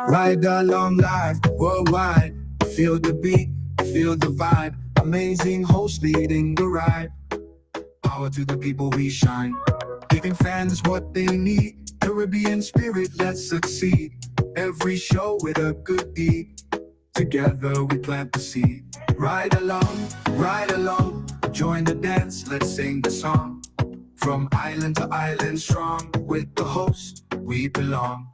Ride along live worldwide. Feel the beat, feel the vibe. Amazing host leading the ride. Power to the people we shine. Giving fans what they need. Caribbean spirit, let's succeed. Every show with a good deed. Together we plant the seed. Ride along. Join the dance, let's sing the song. From island to island strong. With the host, we belong.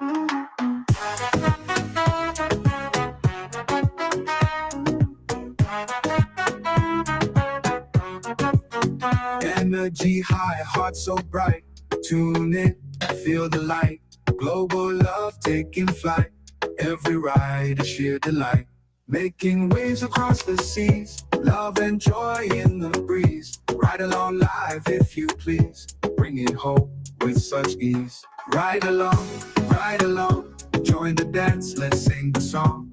Energy high, heart so bright. Tune in, feel the light. Global love taking flight. Every ride is sheer delight. Making waves across the seas. Love and joy in the breeze. Ride along live if you please. Bringing hope with such ease. Ride along. Join the dance, let's sing the song.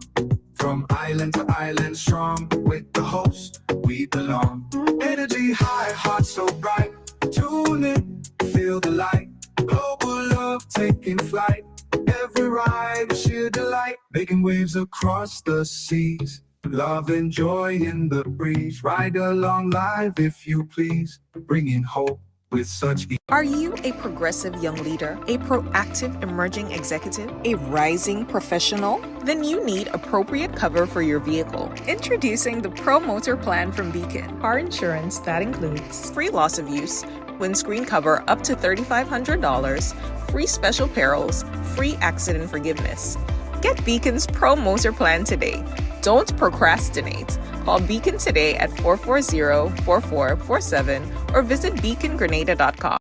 From island to island strong. With the host, we belong. Energy high, heart so bright. Tune in, feel the light. Global love taking flight. Every ride is sheer delight. Making waves across the seas. Love and joy in the breeze. Ride along live if you please. Bringing hope with such ease. Are you a progressive young leader, a proactive emerging executive, a rising professional? Then you need appropriate cover for your vehicle. Introducing the Pro Motor Plan from Beacon. Car insurance that includes free loss of use, windscreen cover up to $3,500, free special perils, free accident forgiveness. Get Beacon's Pro Motor Plan today. Don't procrastinate. Call Beacon today at 440-4447 or visit beacongrenada.com.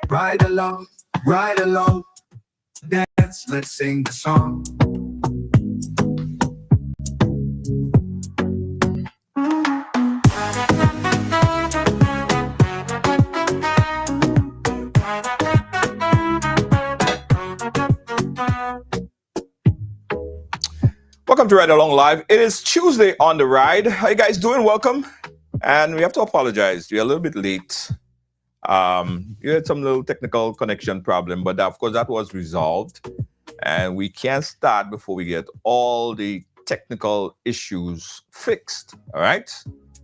Ride along. Dance, let's sing the song. Welcome to Ride Along Live. It is Tuesday on the ride. How you guys doing? Welcome. And we have to apologize. We're a little bit late. You had some little technical connection problem, but of course that was resolved. And we can't start before we get all the technical issues fixed. All right?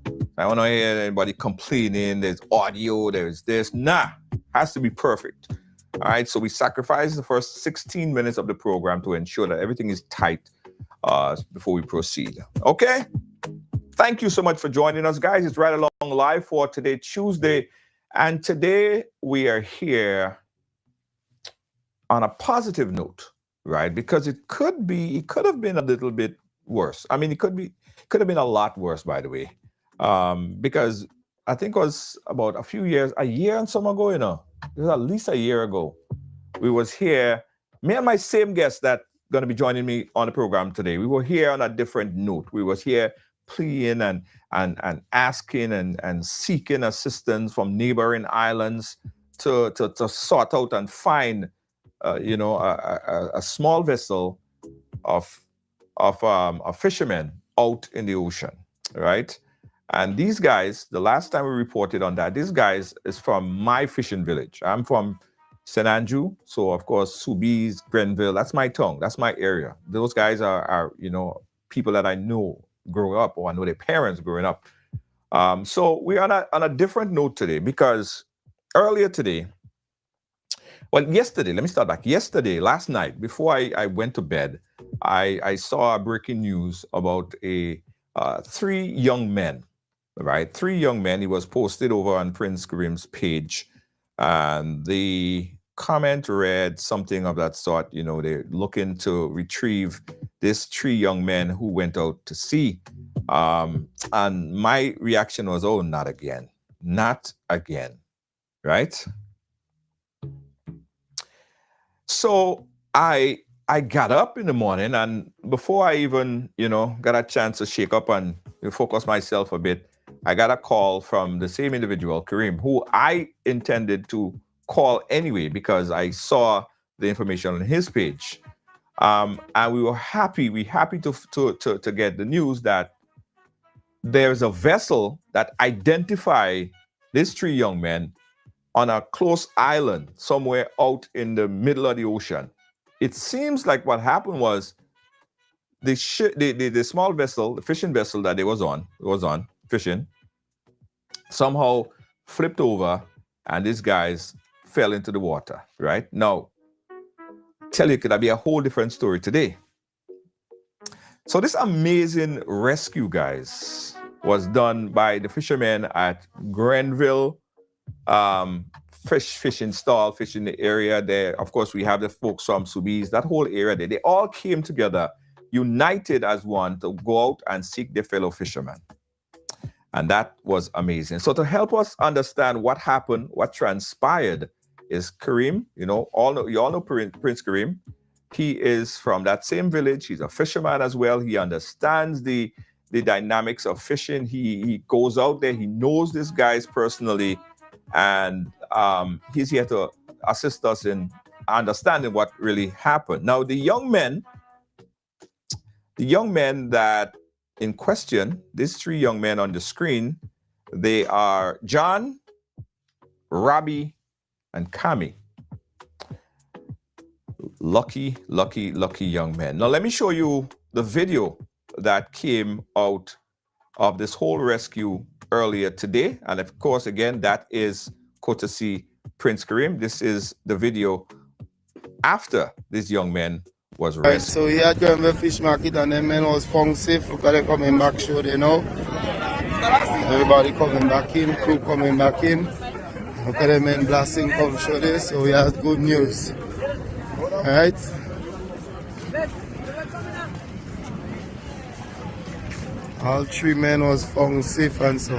I don't want to hear anybody complaining. There's audio, there's this. Nah, has to be perfect. All right? So we sacrificed the first 16 minutes of the program to ensure that everything is tight before we proceed. Okay? Thank you so much for joining us, guys. It's Right Along Live for today, Tuesday. And today we are here on a positive note, right? Because it could have been a little bit worse. I mean, it could have been a lot worse, by the way. Because I think it was about a year and some ago, it was at least a year ago. We was here, me and my same guest that going to be joining me on the program today. We were here on a different note. We was here pleading and asking and seeking assistance from neighboring islands to sort out and find, a small vessel of a fisherman out in the ocean, right? And these guys, the last time we reported on that, these guys is from my fishing village. I'm from St. Andrew, so of course, Soubise, Grenville, that's my tongue, that's my area. Those guys are people that I know growing up, or I know their parents growing up. So we're on a different note today, because yesterday, let me start back. Yesterday, last night, before I went to bed, I saw a breaking news about three young men, right? Three young men. It was posted over on Prince Kareem's page, and the comment read something of that sort. They're looking to retrieve these three young men who went out to sea. And my reaction was, oh, not again, right? So I got up in the morning, and before I even, got a chance to shake up and focus myself a bit, I got a call from the same individual, Kareem, who I intended to call anyway because I saw the information on his page. And we were happy to get the news that there's a vessel that identified these three young men on a close island somewhere out in the middle of the ocean. It seems like what happened was the small vessel, the fishing vessel that it was on fishing, somehow flipped over and these guys fell into the water, right? Now, tell you, could that be a whole different story today? So this amazing rescue, guys, was done by the fishermen at Grenville fishing stall, fishing the area there. Of course, we have the folks from Sobeys, that whole area there. They all came together, united as one, to go out and seek their fellow fishermen. And that was amazing. So to help us understand what happened, what transpired, is Kareem. You all know Prince Kareem. He is from that same village. He's a fisherman as well. He understands the dynamics of fishing. He goes out there. He knows these guys personally. And he's here to assist us in understanding what really happened. Now, the young men that in question, these three young men on the screen, they are John, Robbie, and Kami. Lucky young men. Now, let me show you the video that came out of this whole rescue earlier today. And of course, again, that is courtesy Prince Kareem. This is the video after these young men was rescued. Right, so we had Grenville Fish Market and them men was found safe. Look at them coming back, show they know. Everybody coming back in, crew coming back in. Look at them men blasting come show this, so we have good news. Alright. All three men was found safe and so.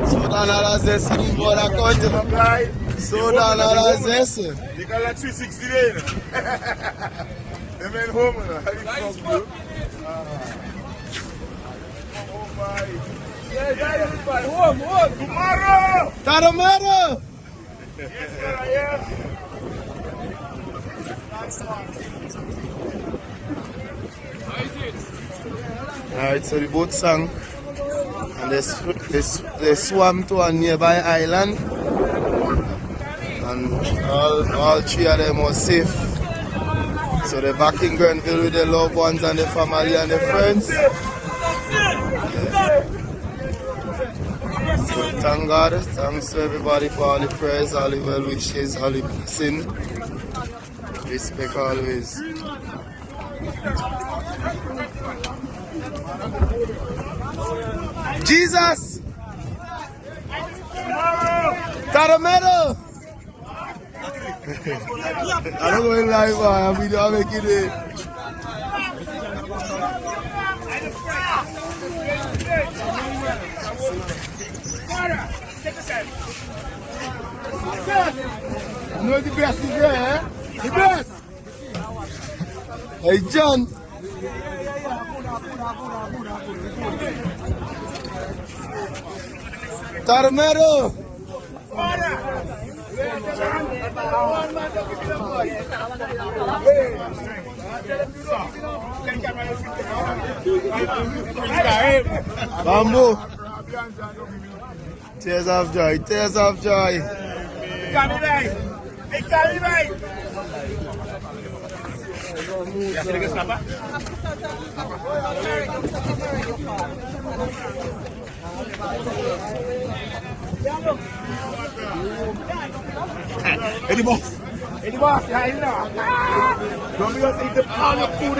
Soda nada zesse embora conta. Soda nada zesse. Diga lá 360 there. The man home now. How you fuck you? Oh my. Yeah, everybody. Home. Tomorrow. Tomorrow. Yes, sir, yes. Alright, so the boat sank and they swam to a nearby island and all three of them were safe. So they're back in Grenville with their loved ones and their family and their friends. So thank God, thanks to everybody for all the prayers, all the well wishes, all the blessing. Respect always. Jesus! Caramelo! I don't go in live, man. We don't make it. You know the best is there, eh? The best! Hey, John! Caramelo! Bamboo! Tears of joy, tears of joy! Eddie boss, yeah, you know. Don't be gonna take the all your food.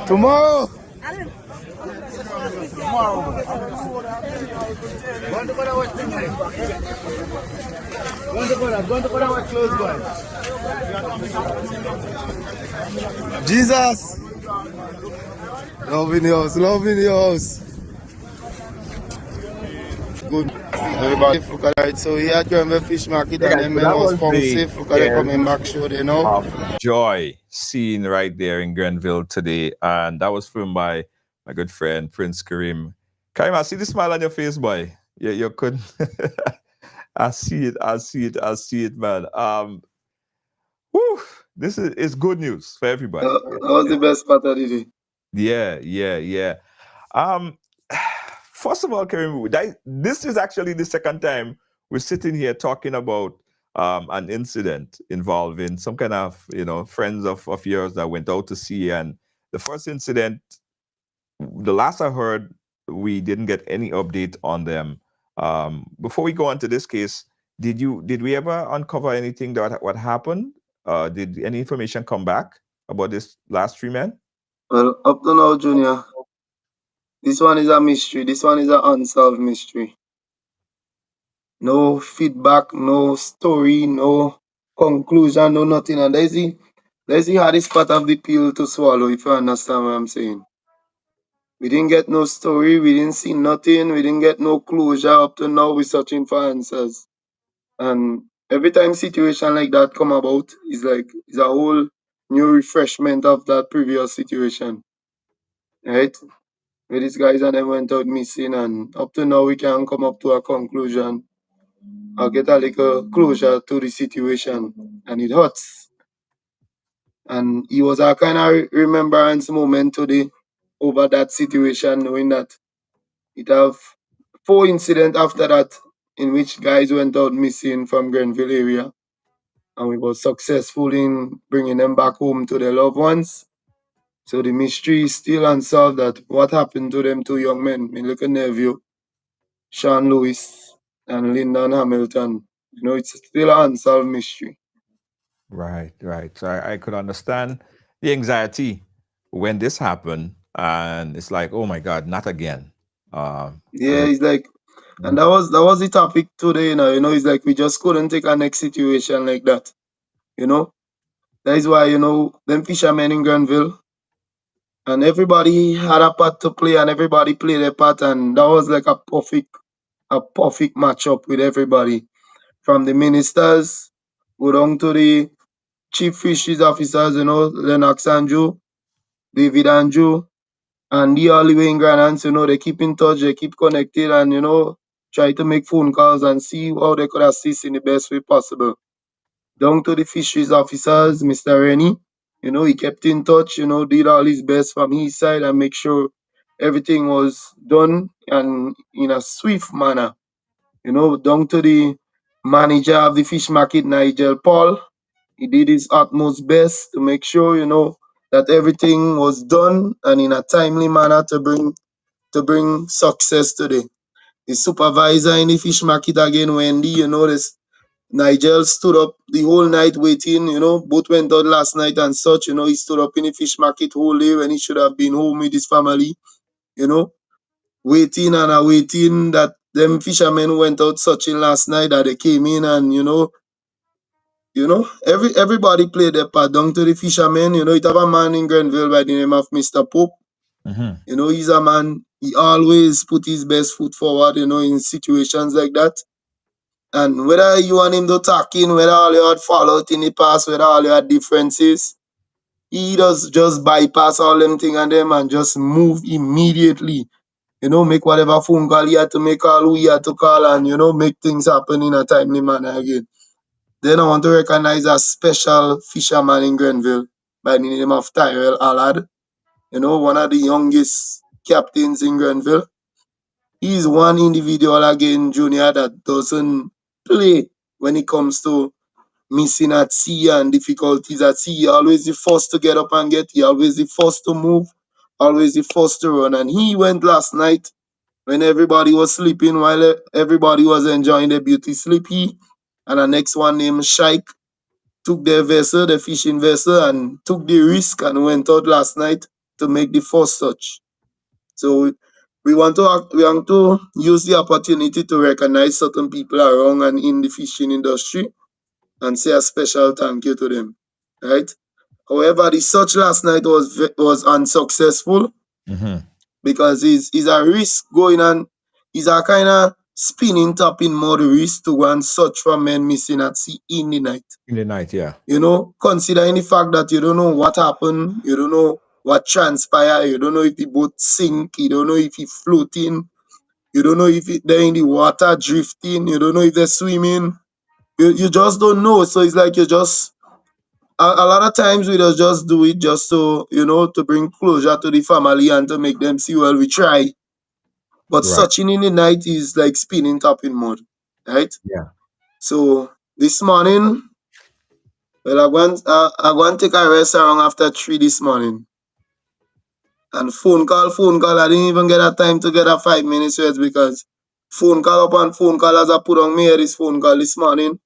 Tomorrow! Jesus! Love in the house, love in the house. Good. Everybody look at it. So he had Grenville Fish Market Hey and guys, them so men that was was found the safe. Look at it tears coming back show, you know. of joy seen right there in Grenville today. And that was filmed by my good friend Prince Kareem. Kareem, I see the smile on your face, boy. You couldn't. I see it, man. Whew, this is good news for everybody. That was the best part of the day. Yeah. Um, first of all, Kareem, this is actually the second time we're sitting here talking about an incident involving some kind of, friends of yours that went out to sea. And the first incident, the last I heard, we didn't get any update on them. Before we go on to this case, did we ever uncover anything that what happened? Did any information come back about this last 3 men? Well, up to now, Junior, this one is a mystery. This one is an unsolved mystery. No feedback, no story, no conclusion, no nothing. And there's the hardest part of the pill to swallow, if you understand what I'm saying. We didn't get no story, we didn't see nothing, we didn't get no closure. Up to now, we're searching for answers. And every time situation like that come about, it's a whole new refreshment of that previous situation. Right? Where these guys and them went out missing, and up to now we can't come up to a conclusion or get a little closure to the situation. And it hurts. And it was a kind of remembrance moment today over that situation, knowing that it have 4 incidents after that in which guys went out missing from Grenville area, and we were successful in bringing them back home to their loved ones. So the mystery is still unsolved, that what happened to them 2 young men, my little nephew, Sean Lewis and Lyndon Hamilton. It's still an unsolved mystery. Right. So I could understand the anxiety when this happened, and it's like, oh my God, not again. Yeah, But it's like, and that was the topic today. It's like we just couldn't take a next situation like that. You know, that is why them fishermen in Grenville, and everybody had a part to play, and everybody played their part, and that was like a perfect matchup with everybody, from the ministers go down to the chief fisheries officers. Lennox Andrew, David Andrew, and the all the way in Granance. They keep in touch, they keep connected, and try to make phone calls and see how they could assist in the best way possible. Down to the fisheries officers, Mr. Rennie, he kept in touch, did all his best from his side and make sure everything was done and in a swift manner. Down to the manager of the fish market, Nigel Paul, he did his utmost best to make sure, that everything was done and in a timely manner to bring success today. The supervisor in the fish market again, Wendy, this Nigel stood up the whole night waiting, both went out last night and such. He stood up in the fish market whole day when he should have been home with his family, you know, waiting and awaiting that them fishermen went out searching last night, that they came in, and everybody played their part. Down to the fishermen, it have a man in Grenville by the name of Mr. Pope. mhm. He's a man, he always put his best foot forward, in situations like that. And whether you and him do talking, whether all you had fallout in the past, whether all you had differences, he does just bypass all them thing and them and just move immediately. Make whatever phone call he had to make, call who he had to call, and make things happen in a timely manner again. Then I want to recognize a special fisherman in Grenville by the name of Tyrell Allard. One of the youngest captains in Grenville. He's one individual again, Junior, that doesn't play when it comes to missing at sea and difficulties at sea. He always the first to get up and get. He always the first to move. Always the first to run. And he went last night when everybody was sleeping, while everybody was enjoying their beauty sleep. He and the next one named Shaik took their vessel, the fishing vessel, and took the risk and went out last night to make the first touch. So we want to use the opportunity to recognize certain people around and in the fishing industry and say a special thank you to them. Right? However, the search last night was unsuccessful Mhm. because it's a risk going on. It's a kind of spinning top in mud risk to go and search for men missing at sea in the night. In the night, yeah. Considering the fact that you don't know what happened, you don't know what transpired, you don't know if the boat sink, you don't know if he floating, you don't know if they're in the water drifting, you don't know if they're swimming. You just don't know. So it's like you just a lot of times we just do it just so to bring closure to the family and to make them see, well, we try. But Right. searching in the night is like spinning top in mud, right? Yeah. So this morning, well, I went to take a rest around after 3 this morning. And phone call. I didn't even get a time to get a 5 minutes rest because phone call upon phone call as I put on me this phone call this morning.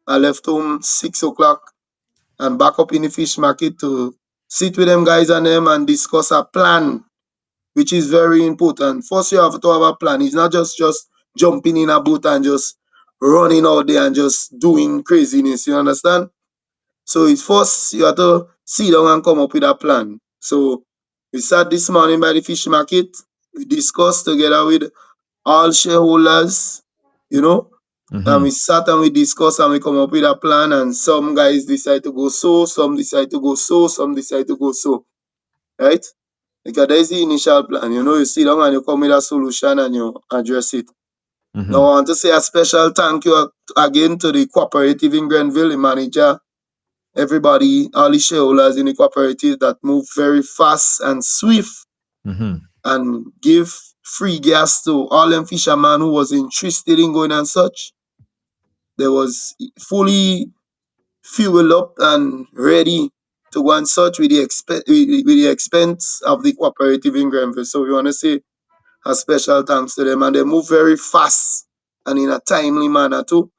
I left home 6 o'clock and back up in the fish market to sit with them guys and them and discuss a plan, which is very important. First, you have to have a plan. It's not just jumping in a boat and just running out there and just doing craziness. You understand? So it's first you have to sit down and come up with a plan. So we sat this morning by the fish market. We discussed together with all shareholders, and we sat and we discussed and we come up with a plan. And some guys decide to go so, some decide to go so, some decide to go so, right? Because there's the initial plan. You sit down and you come with a solution and you address it. Now, I want to say a special thank you again to the cooperative in Grenville, the manager, everybody, all the shareholders in the cooperative that move very fast and swift and give free gas to all them fishermen who was interested in going and such. They was fully fueled up and ready to go and such with the expense of the cooperative in Grenville. So we want to say a special thanks to them, and they move very fast and in a timely manner too.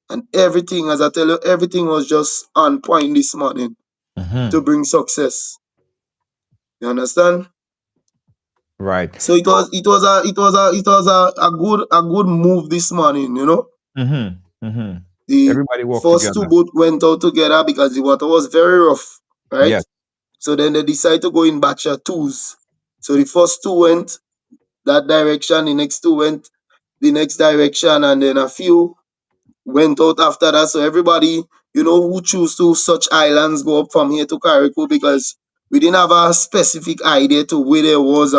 And everything, as I tell you, everything was just on point this morning to bring success. You understand? Right. So it was a good move this morning. The Everybody work first two together. boats went out together because the water was very rough, right? Yes. So then they decided to go in batch of twos. So the first two went that direction, the next two went the next direction, and then a few went out after that. So everybody, who choose to such islands go up from here to Carriacou because we didn't have a specific idea to where there was,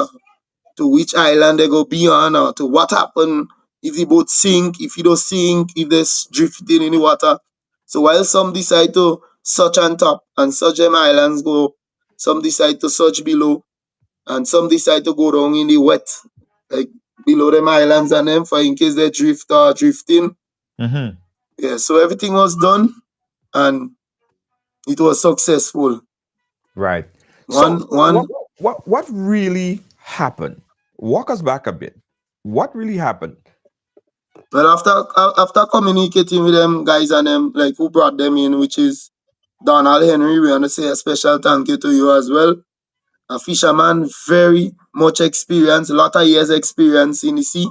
to which island they go be on, or to what happened if the boat sink, if it don't sink, if there's drifting in the water. So while some decide to search on top and such them islands go up, some decide to search below, and some decide to go down in the wet, like below them islands and them for in case they drift or drifting. Yeah, so everything was done and it was successful. Right. One So one what really happened? Walk us back a bit. What really happened? Well, after communicating with them guys and them like who brought them in, which is Donald Henry, we want to say a special thank you to you as well. A fisherman, very much experience, a lot of years experience in the sea.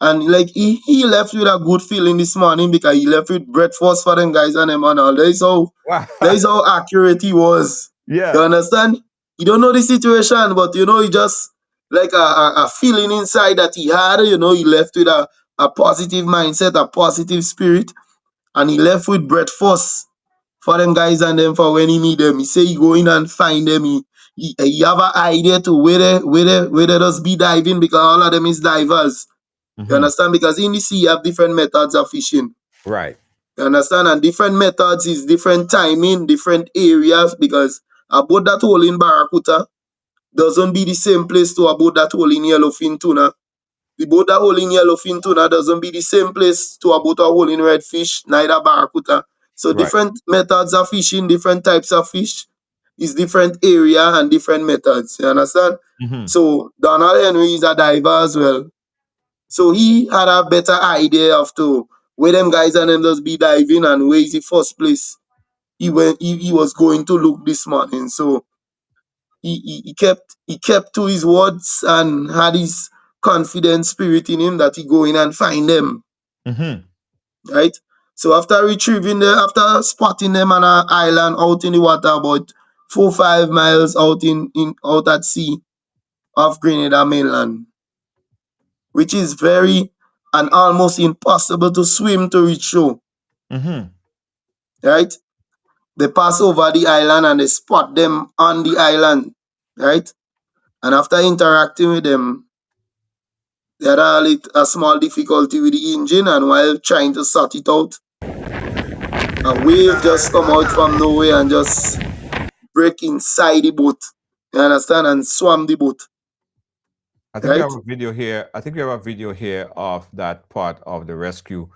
And like he left with a good feeling this morning because he left with breakfast for them guys and them and all. That is how accurate he was. Yeah. You understand? You don't know the situation, but he just like a feeling inside that he had, he left with a positive mindset, a positive spirit, and he left with breakfast for them guys and them for when he meet them. He say he go in and find them. He have an idea to where they just be diving because all of them is divers. You understand? Because in the sea you have different methods of fishing. Right. You understand? And different methods is different timing, different areas, because about that hole in Barracuda doesn't be the same place to about that hole in yellowfin tuna. The boat that hole in yellowfin tuna doesn't be the same place to about a hole in redfish, neither Barracuda. So Right. different methods of fishing, different types of fish is different area and different methods. You understand? So Donald Henry is a diver as well. So he had a better idea of to where them guys and them just be diving and where is the first place he was going to look this morning. So he kept to his words and had his confident spirit in him that he go in and find them. Right? So after after spotting them on an island out in the water about 4-5 miles out out at sea off Grenada mainland, which is very and almost impossible to swim to reach shore. Mm-hmm. Right? They pass over the island and they spot them on the island. Right? And after interacting with them, they had a small difficulty with the engine, and while trying to sort it out, a wave just come out from nowhere and just break inside the boat. You understand? And swam the boat. I think we Right? have a video here. I think we have a video here of that part of the rescue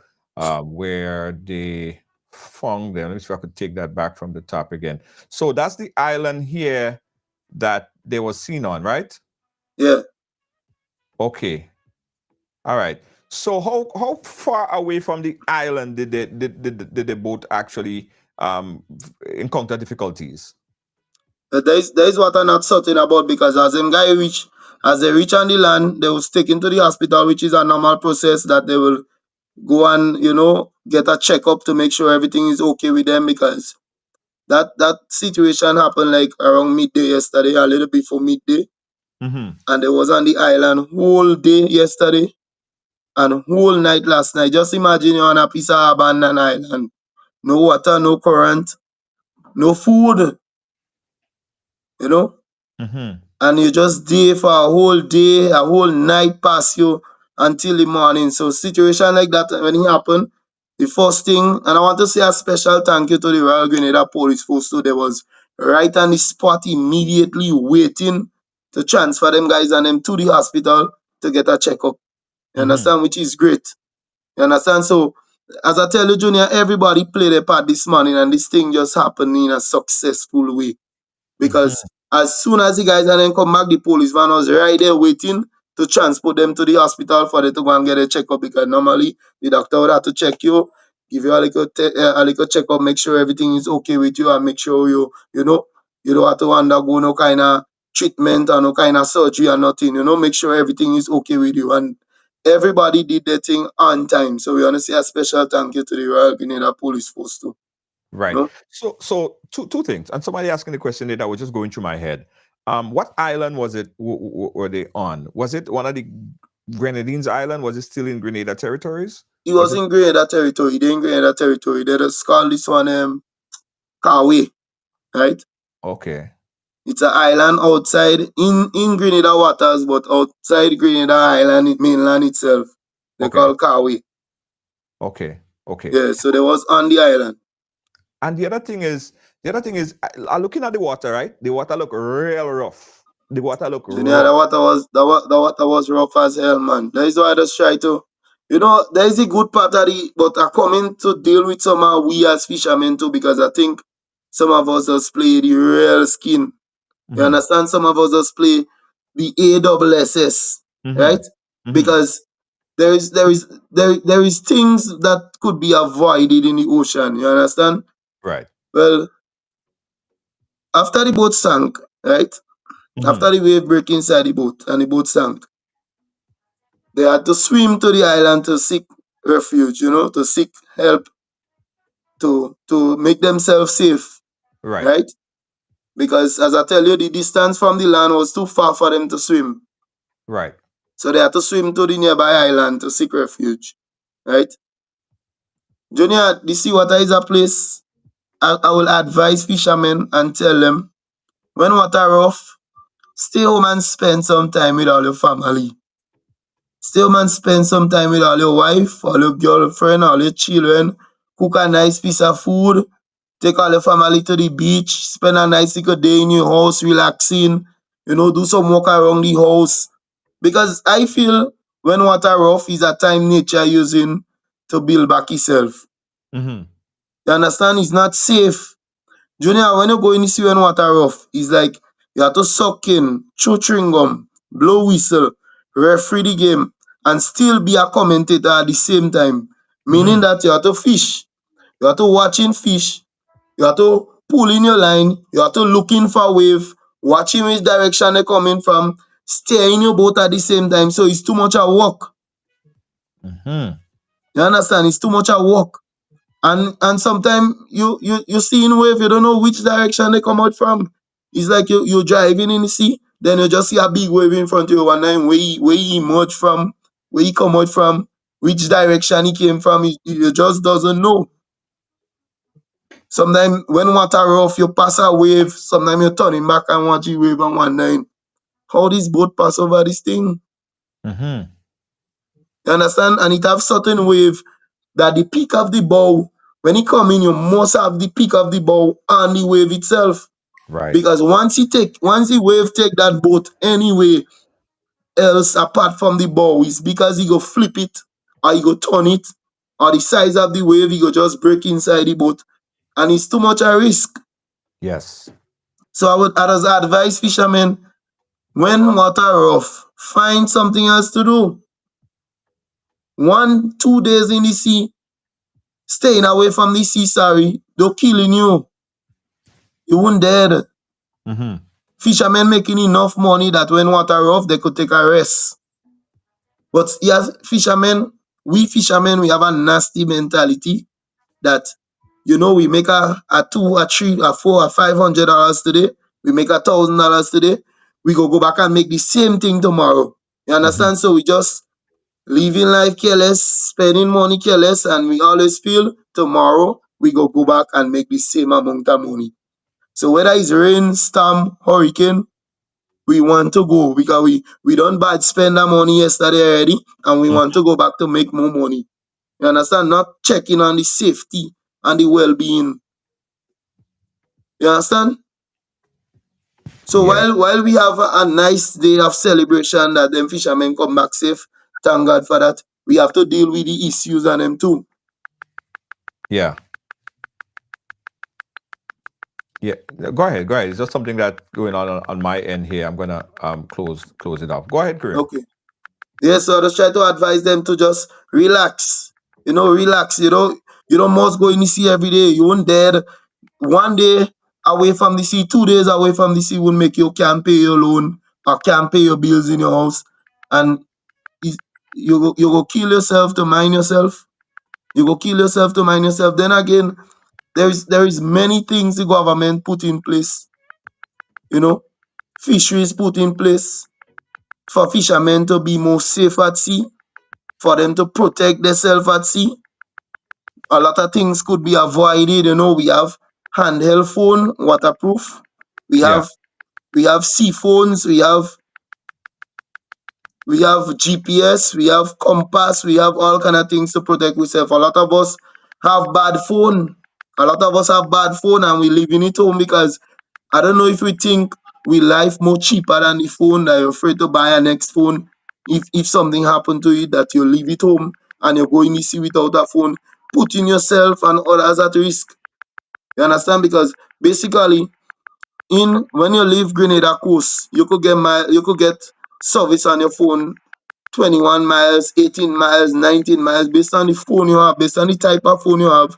where they found them. Let me see if I could take that back from the top again. So that's the island here that they were seen on, right? Yeah. Okay. All right. So how far away from the island did the boat actually encounter difficulties? There is what I'm not certain about, because as they reach on the land, they will taken to the hospital, which is a normal process that they will go and get a checkup to make sure everything is okay with them, because that situation happened like around midday yesterday, a little before midday, Mm-hmm. and they was on the island whole day yesterday and whole night last night. Just imagine you're on a piece of abandoned island, no water, no current, no food, you know. Mm-hmm. And you just there for a whole day, a whole night pass you until the morning. So situation like that, when it happen, the first thing, and I want to say a special thank you to the Royal Grenada Police Force too. They was right on the spot immediately waiting to transfer them guys and them to the hospital to get a checkup. You Mm-hmm. understand? Which is great. You understand? So as I tell you, Junior, everybody played a part this morning, and this thing just happened in a successful way. Because Mm-hmm. as soon as the guys and then come back, the police van was right there waiting to transport them to the hospital for them to go and get a checkup. Because normally the doctor would have to check you, give you a little checkup, make sure everything is okay with you, and make sure you don't have to undergo no kind of treatment or no kind of surgery or nothing. Make sure everything is okay with you. And everybody did their thing on time. So we want to say a special thank you to the Royal Grenada Police Force too. Right. You So two things, and somebody asking the question there that was just going through my head. What island was it? Were they on? Was it one of the Grenadines Island? Was it still in Grenada territories? He Was was it in Grenada territory. They in Grenada territory. They just call this one Kawe, right? okay? It's an island outside in Grenada waters, but outside Grenada Island mainland itself. They Okay. call Kawe. Okay. Okay. Yeah, so they was on the island. And looking at the water, right? The water look real rough. The water look Junior, rough. the water was rough as hell, man. That is why I just try to, there is a good part of it, but I coming to deal with some of we as fishermen too, because I think some of us just play the real skin. You Mm-hmm. understand? Some of us just play the ASS, Mm-hmm. right? Mm-hmm. Because there is things that could be avoided in the ocean. You understand? Right. Well, after the boat sank, right? Mm-hmm. After the wave break inside the boat and the boat sank, they had to swim to the island to seek refuge, to seek help to make themselves safe, Right. right? Because as I tell you, the distance from the land was too far for them to swim. Right. So they had to swim to the nearby island to seek refuge, right? Junior, the seawater is a place I will advise fishermen and tell them, when water rough, stay home and spend some time with all your family. Stay home and spend some time with all your wife, all your girlfriend, all your children. Cook a nice piece of food. Take all your family to the beach. Spend a nice little day in your house relaxing. Do some walk around the house. Because I feel when water rough is a time nature using to build back itself. Mm-hmm. You understand? It's not safe. Junior, when you go in the sea when water rough, it's like you have to suck in, chew chewing gum, blow whistle, referee the game, and still be a commentator at the same time. Meaning Mm-hmm. that you have to fish, you have to watching fish, you have to pull in your line, you have to looking for wave, watching which direction they coming from, stay in your boat at the same time. So it's too much a work. Mm-hmm. You understand? It's too much a work. And sometimes you see in wave, you don't know which direction they come out from. It's like you're driving in the sea, then you just see a big wave in front of you, wondering where he emerge from, where he come out from. which direction he came from. You just doesn't know. Sometimes when water rough, you pass a wave. Sometimes you're turning back and watch the wave and wondering how this boat pass over this thing. Mm-hmm. You understand? And it have certain wave that the peak of the bow, when it come in, you must have the peak of the bow on the wave itself. Right. Because once the wave take that boat anyway else apart from the bow, it's because he go flip it or he go turn it or the size of the wave, he go just break inside the boat. And it's too much a risk. Yes. So I just advise fishermen, when water rough, find something else to do. 1-2 days in the sea, staying away from the sea, sorry, they're killing you. You won't dead. Mm-hmm. Fishermen making enough money that when water rough, they could take a rest. But yes, we have a nasty mentality that, we make a $2 or $3 or $4 or $500 today. We make $1,000 today. We go back and make the same thing tomorrow. You understand? So we just living life careless, spending money careless, and we always feel tomorrow we go back and make the same amount of money. So whether it's rain, storm, hurricane, we want to go because we don't bad spend our money yesterday already, and we want to go back to make more money. You understand? Not checking on the safety and the well-being. You understand? So Yeah. while we have a nice day of celebration that them fishermen come back safe, thank God for that, we have to deal with the issues on them too. Yeah. Yeah. Go ahead. Go ahead. It's just something that's going on my end here. I'm gonna close it off. Go ahead, Kareem. Okay. Yeah, so I just try to advise them to just relax. Relax. You don't must go in the sea every day. You won't dare. 1 day away from the sea, 2 days away from the sea will make you can't pay your loan or can't pay your bills in your house. And you go kill yourself to mind yourself. You go kill yourself to mind yourself. Then again, there is many things the government put in place. Fisheries put in place for fishermen to be more safe at sea, for them to protect themselves at sea. A lot of things could be avoided. We have handheld phone, waterproof. We Yeah. have sea phones. We have GPS. We have compass. We have all kind of things to protect ourselves. A lot of us have bad phone. And we live in it home because I don't know if we think we life more cheaper than the phone, that you're afraid to buy a next phone. If something happened to it, that you leave it home and you're going to see without a phone, putting yourself and others at risk. You understand? Because basically, when you leave Grenada coast, you could get service on your phone 21 miles, 18 miles, 19 miles, based on the phone you have, based on the type of phone you have,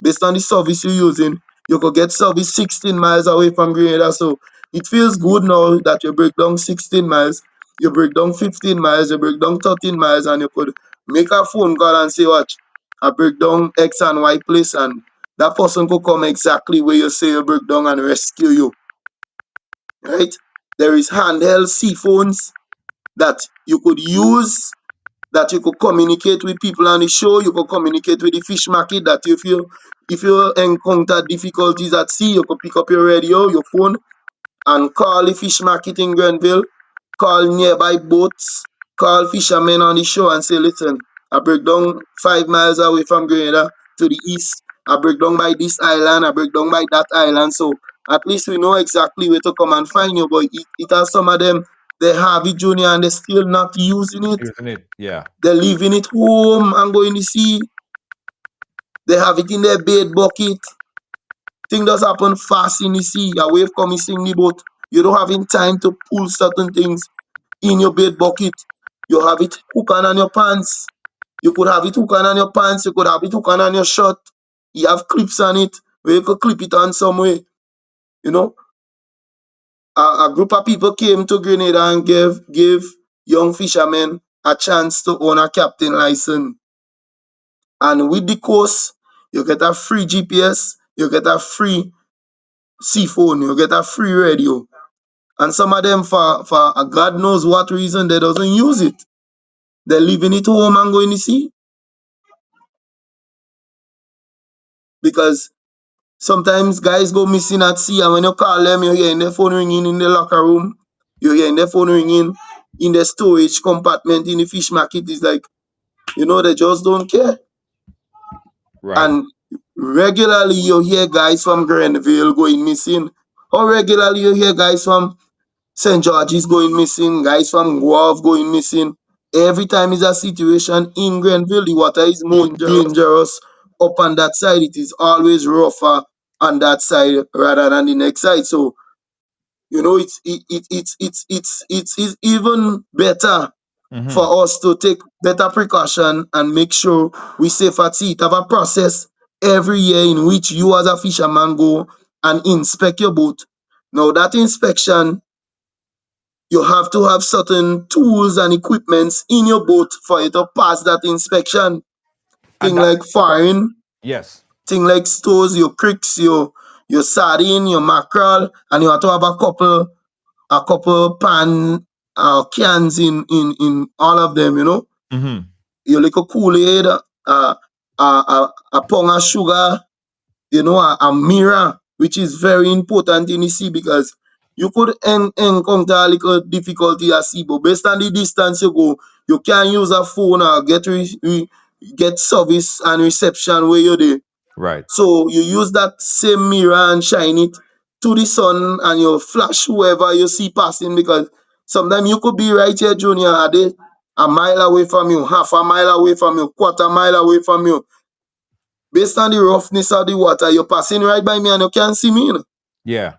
based on the service you're using. You could get service 16 miles away from Grenada. So it feels good now that you break down 16 miles, you break down 15 miles, you break down 13 miles, and you could make a phone call and say, watch, I break down X and Y place, and that person could come exactly where you say you break down and rescue you. Right? There is handheld sea phones that you could use, that you could communicate with people on the show. You could communicate with the fish market, that if you encounter difficulties at sea, you could pick up your radio, your phone, and call the fish market in Grenville, call nearby boats, call fishermen on the show and say, listen, I break down 5 miles away from Grenada to the east. I break down by this island, I break down by that island. So at least we know exactly where to come and find you. But it has some of them, they have it, Junior, and they're still not using it. Using it. Yeah. They're leaving it home and going to sea. They have it in their bait bucket. Things does happen fast in the sea. A wave come missing the boat. You don't have in time to pull certain things in your bait bucket. You have it hooked on your pants. You could have it hooked on your pants. You could have it hooked on your shirt. You have clips on it where you could clip it on some way. A group of people came to Grenada and gave young fishermen a chance to own a captain license. And with the course, you get a free GPS, you get a free sea phone, you get a free radio. And some of them, for God knows what reason, they doesn't use it. They're leaving it home and going to sea. because sometimes guys go missing at sea, and when you call them, you're hearing their phone ringing in the locker room, you're hearing their phone ringing in the storage compartment in the fish market. It's like, they just don't care. Right. And regularly you hear guys from Grenville going missing, or regularly you hear guys from St. George's going missing, guys from Guave going missing. Every time is a situation in Grenville, the water is more dangerous up on that side. It is always rougher on that side rather than the next side. So, it's even better Mm-hmm. for us to take better precaution and make sure we safe at sea. It have a process every year in which you as a fisherman go and inspect your boat. Now that inspection, you have to have certain tools and equipments in your boat for you to pass that inspection. And Thing that like brings me question. faring, Yes. thing like stores, your cricks, your sardine, your mackerel, and you have to have a couple pan cans in all of them, Mm-hmm. your little Kool-Aid, a pound of sugar, a mirror, which is very important in the sea because you could encounter a little difficulty at sea, but based on the distance you go, you can use a phone or get service and reception where you're there. Right. So you use that same mirror and shine it to the sun and you flash whoever you see passing because sometimes you could be right here, Junior, a mile away from you, half a mile away from you, quarter mile away from you. Based on the roughness of the water, you're passing right by me and you can't see me. Yeah.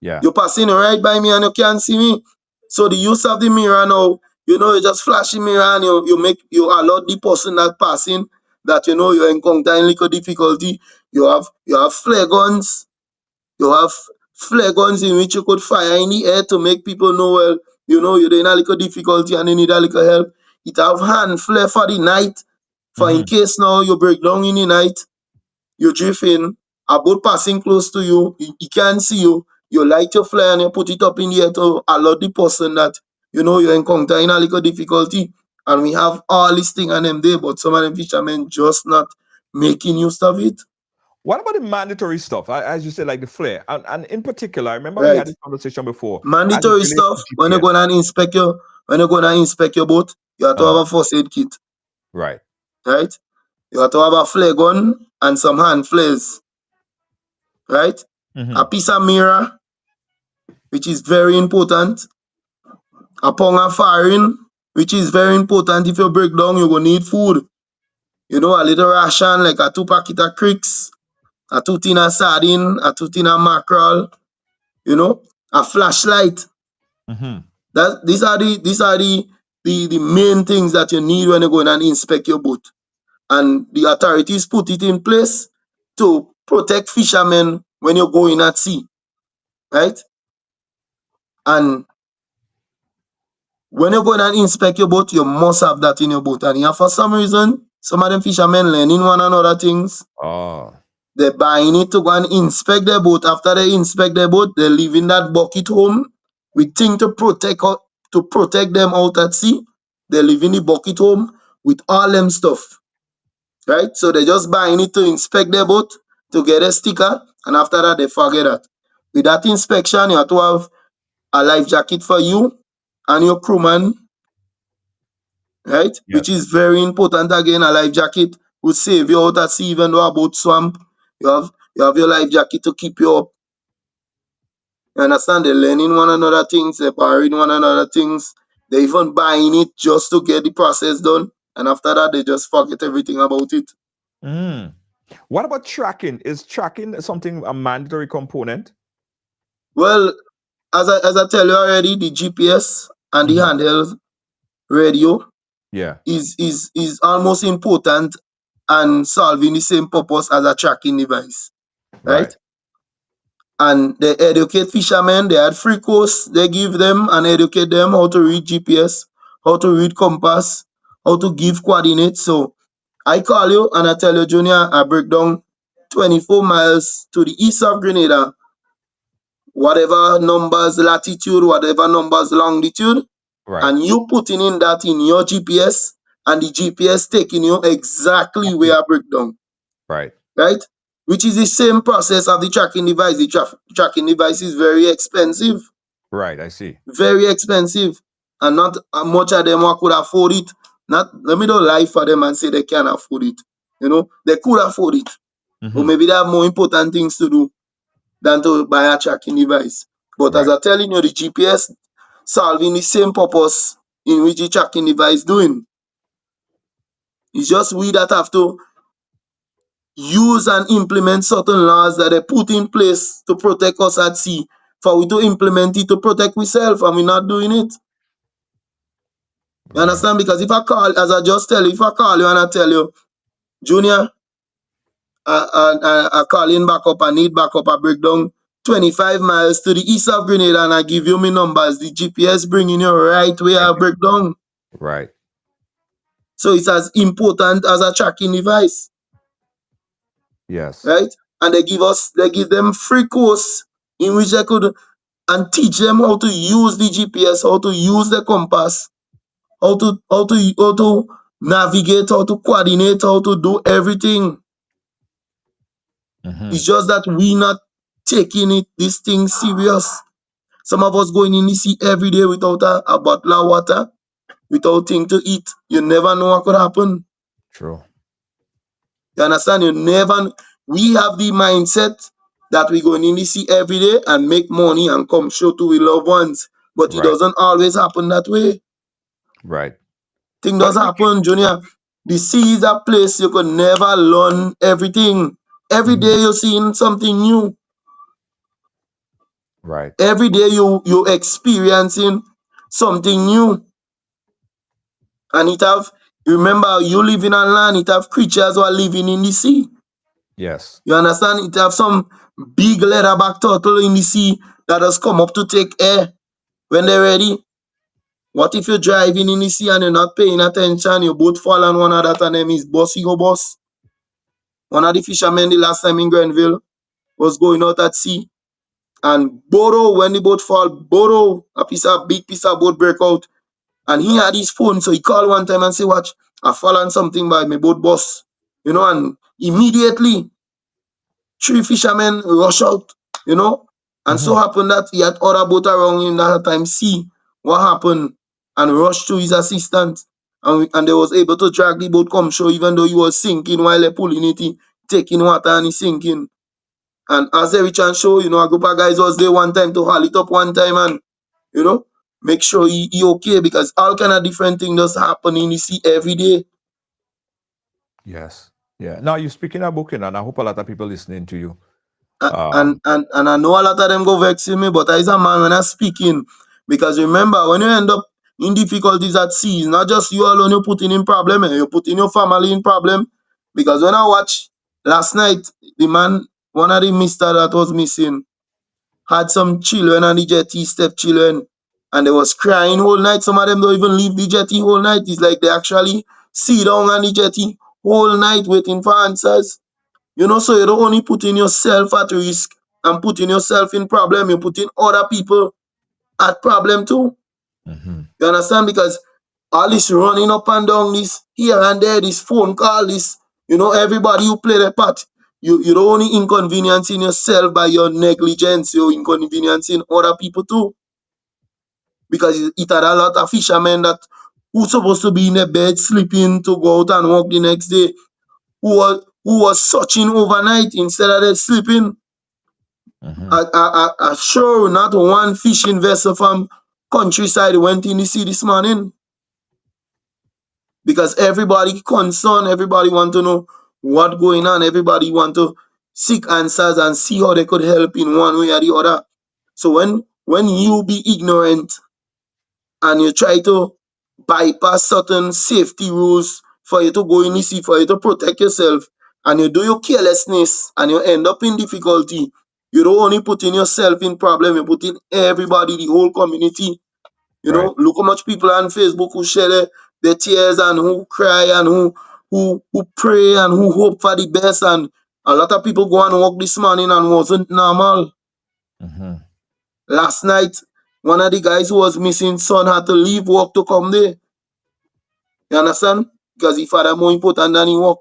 Yeah. You're passing right by me and you can't see me. So the use of the mirror now, you just flash the mirror and you allow the person that passing that you're encountering little difficulty. You have flare guns. You have flare guns in which you could fire in the air to make people know, well, you're in a little difficulty and you need a little help. It have hand flare for the night. For in Mm-hmm. case now you break down in the night, you drift in, a boat passing close to you, he can't see you, you light your flare and you put it up in the air to alert the person that you're encountering a little difficulty. And we have all these things on them there, but some of them fishermen just not making use of it. What about the mandatory stuff? As you said, like the flare, and in particular, I remember we Right. had this conversation before. As it Mandatory relates stuff to when you're GPS. gonna inspect your boat, you have to have a first aid kit, Right. right? You have to have a flare gun and some hand flares, right? Mm-hmm. A piece of mirror, which is very important. A pound of faring, which is very important. If you break down, you're gonna need food. A little ration like a 2 packet of cricks, a 2 tin of sardine, a 2 tin of mackerel, a flashlight. Mm-hmm. These are the main things that you need when you go and inspect your boat. And the authorities put it in place to protect fishermen when you're going at sea, right? And when you go and inspect your boat, you must have that in your boat. And for some reason, some of them fishermen learning one another things. Oh. They're buying it to go and inspect their boat. After they inspect their boat, they're leaving that bucket home. We think to protect them out at sea. They're leaving the bucket home with all them stuff, right? So they're just buying it to inspect their boat to get a sticker, and after that they forget that. With that inspection, you have to have a life jacket for you and your crewman, right? Which Yes. is very important. Again, a life jacket will save you out at sea, even though a boat swamp. You have your life jacket to keep you up. You understand? They're learning one another things, they're borrowing one another things. They're even buying it just to get the process done. And after that, they just forget everything about it. Mm. What about tracking? Is tracking something a mandatory component? Well, as I tell you already, the GPS and the Mhm. handheld radio Yeah. is almost important and solving the same purpose as a tracking device, right? Right. And they educate fishermen. They had free course they give them and educate them how to read GPS, how to read compass, how to give coordinates. So I call you and I tell you, Junior, I break down 24 miles to the east of Grenada, whatever numbers latitude, whatever numbers longitude, Right. and you putting in that in your GPS, and the GPS taking you exactly where I break down, Right. right? which is the same process of the tracking device. The tracking device is very expensive, Right, I see. very expensive, and not much of them who could afford it. Not let me don't lie for them and say they can't afford it. You know, they could afford it, or maybe they have more important things to do than to buy a tracking device. But as Right. I'm telling you, the GPS solving the same purpose in which the tracking device doing. It's just we that have to use and implement certain laws that they put in place to protect us at sea. For we to implement it to protect ourselves, and we're not doing it. You Right. understand? Because if I call, as I just tell you, if I call you and I tell you, Junior, I call in backup, I need backup, I break down 25 miles to the east of Grenada and I give you my numbers, the GPS bringing you right where I break down. Right. So it's as important as a tracking device, Yes. right? And they give them free course in which they could and teach them how to use the GPS, how to use the compass, how to navigate, how to coordinate, how to do everything. It's just that we not taking this thing serious. Some of us going in the sea every day without a bottle of water, without thing to eat. You never know what could happen. True. You understand? We have the mindset that we're going in the sea every day and make money and come show to our loved ones. But it Right. doesn't always happen that way. Right. Thing But does happen, Junior. The sea is a place you could never learn everything. Every day you're seeing something new. right. Every day you experiencing something new. And remember, you living on land, it have creatures who are living in the sea. Yes. You understand? It have some big leatherback turtle in the sea that has come up to take air when they're ready. What if you're driving in the sea and you're not paying attention, your boat fall on one of that and them is bossy go boss? One of the fishermen the last time in Grenville was going out at sea and when the boat fall, big piece of boat break out. And he had his phone, so he called one time and said, watch, I fall on something by my boat boss. And immediately 3 fishermen rush out, and so happened that he had other boat around him that time see what happened and rushed to his assistance. And they was able to drag the boat come shore even though he was sinking while they pulling it, taking water and he sinking. And as they reach and show, a group of guys was there one time to haul it up one time and, make sure he okay because all kind of different things just happen in the sea every day. Yes. Yeah. Now you're speaking about booking, and I hope a lot of people listening to you. And I know a lot of them go vexing me, but as a man when I'm speaking, because remember, when you end up in difficulties at sea, it's not just you alone you're putting in problem, you're putting your family in problem. Because when I watch last night, the man, one of the mister that was missing, had some children on the jetty, stepchildren, and they was crying whole night. Some of them don't even leave the jetty whole night. It's like they actually sit down on the jetty whole night waiting for answers. So you don't only putting yourself at risk and putting yourself in problem, you're putting other people at problem too. You understand? Because all this running up and down, this here and there, this phone call, this, everybody who play their part. You don't only inconveniencing yourself by your negligence, you're inconveniencing other people too. Because it had a lot of fishermen that who supposed to be in their bed sleeping to go out and work the next day, who was searching overnight instead of them sleeping. I sure not one fishing vessel from countryside went in the sea this morning. Because everybody concerned, everybody want to know what going on, everybody want to seek answers and see how they could help in one way or the other. So when you be ignorant and you try to bypass certain safety rules for you to go in the sea, for you to protect yourself, and you do your carelessness and you end up in difficulty, you don't only put in yourself in problem, you put in everybody, the whole community. Right. Look how much people on Facebook who share their tears and who cry and who pray and who hope for the best. And a lot of people go and walk this morning and wasn't normal. Last night, one of the guys who was missing son had to leave work to come there. You understand? Because he father more important than he work.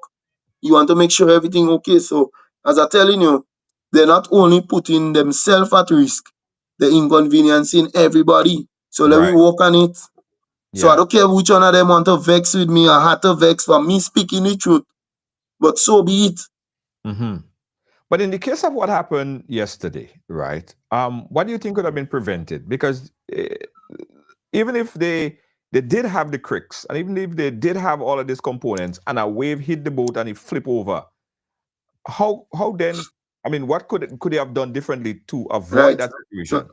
You want to make sure everything okay. So As I'm telling you, they're not only putting themselves at risk, they're inconveniencing everybody. So let me Right. work on it. So I Yeah. don't care which one of them want to vex with me or had to vex for me speaking the truth. But so be it. Hmm. But in the case of what happened yesterday, right? What do you think could have been prevented? Because even if they did have the cricks, and even if they did have all of these components, and a wave hit the boat and it flip over, how then? I mean, what could they have done differently to avoid Right. that So situation?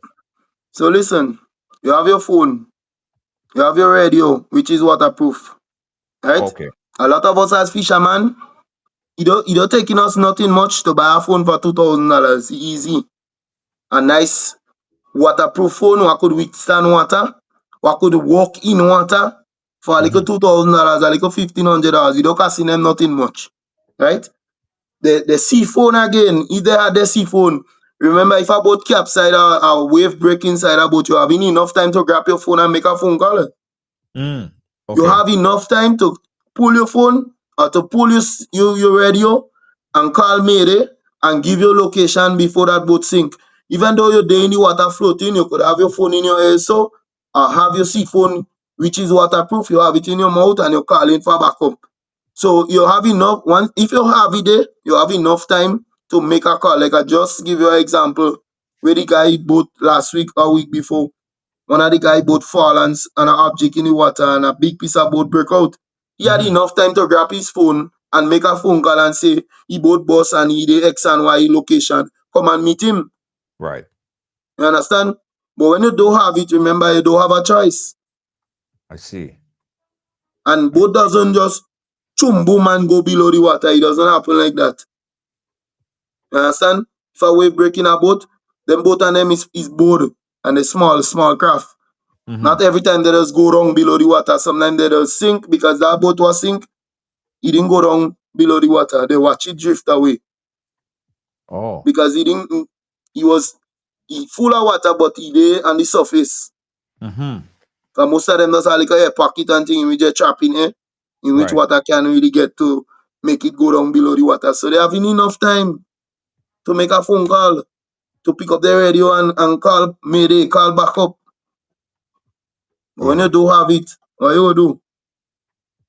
so listen, you have your phone, you have your radio, which is waterproof. Right? Okay. A lot of us as fishermen, it don't taking us nothing much to buy a phone for $2,000. Easy. A nice waterproof phone what could withstand water, what could walk in water for a little Hmm. $2,000, a little $1,500. You don't cost them nothing much. Right? The sea phone again, if they had the sea phone, remember if a boat capside or wave break inside a boat, you having enough time to grab your phone and make a phone call. Mm. You Okay. have enough time to pull your phone or to pull your radio and call Mayday and give your location before that boat sink. Even though you're there in the water floating, you could have your phone in your ear so or have your sea phone which is waterproof, you have it in your mouth and you're calling for backup. So you have enough one if you have it there, you have enough time to make a call. Like I just give you an example where the guy boat last week or week before. One of the guy boat fall and an object in the water and a big piece of boat break out. He had Hmm. enough time to grab his phone and make a phone call and say he boat boss and he the X and Y location. Come and meet him. Right. You understand? But when you don't have it, remember you don't have a choice. I see. And boat doesn't just chum boom and go below the water. It doesn't happen like that. You understand? If a wave breaking a boat, then boat and them is board and a small craft. Hmm. Not every time they just go wrong below the water. Sometimes they just sink because that boat was sink. He didn't go down below the water. They watch it drift away Oh. because he didn't. He full of water, but he there on the surface. Hmm. Because most of them just have like a air pocket and thing in which they trap in air, in which Right. water can really get to make it go down below the water. So they having enough time to make a phone call, to pick up the radio and call Mayday, call back up. But when Yeah. you don't have it, what you do?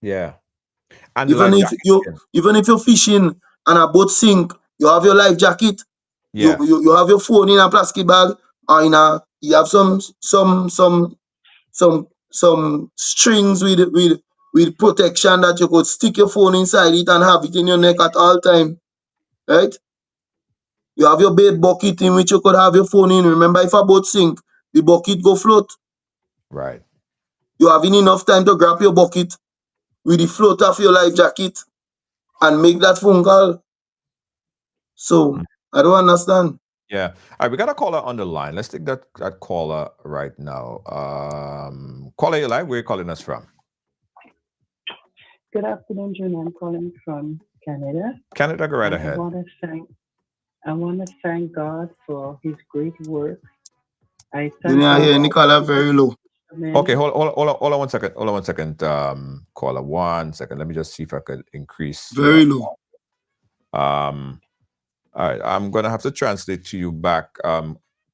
Yeah. And the Even life if jacket you again. even if you're fishing and a boat sink, you have your life jacket. You Yeah. you, you have your phone in a plastic bag or in a you have some strings with protection that you could stick your phone inside it and have it in your neck at all time. Right? You have your bait bucket in which you could have your phone in. Remember if a boat sink, the bucket go float. Right. You having enough time to grab your bucket with the float of your life jacket and make that phone call. So Mm. I don't understand. Yeah. All right. We got a caller on the line. Let's take that caller right now. Caller, you live. Where are you calling us from? Good afternoon, June. I'm calling from Canada. Canada, go right I ahead. want to thank God for His great work. I Then thank I God hear for Nicola all the very low. Okay, men. hold on 1 second. Hold on 1 second. Caller, 1 second. Let me just see if I could increase your Very low. um all right. I'm gonna have to translate to you back,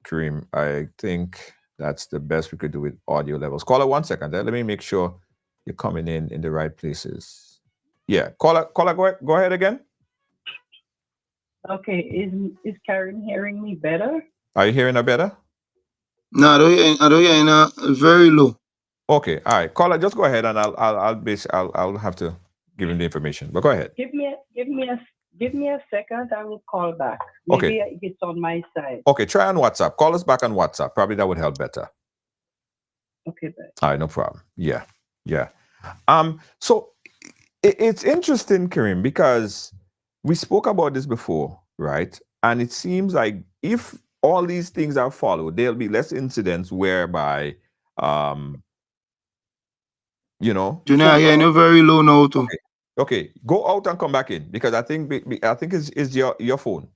Kareem. I think that's the best we could do with audio levels. Caller, 1 second. Let me make sure you're coming in the right places. Yeah, caller, go ahead again. Okay, is Karen hearing me better? Are you hearing her better? No, I don't hear very low. Okay, all right. Caller, just go ahead and I'll have to give him the information. But go ahead. Give me a second. I will call back. Okay. Maybe it's on my side. Okay, try on WhatsApp. Call us back on WhatsApp. Probably that would help better. Okay, bye. All right, no problem. Yeah, yeah. So it's interesting, Kareem, because we spoke about this before, right? And it seems like if all these things are followed, there'll be less incidents whereby, um, Junior, I folks are hear not you very low now too. okay. Okay, go out and come back in because I think it's your phone.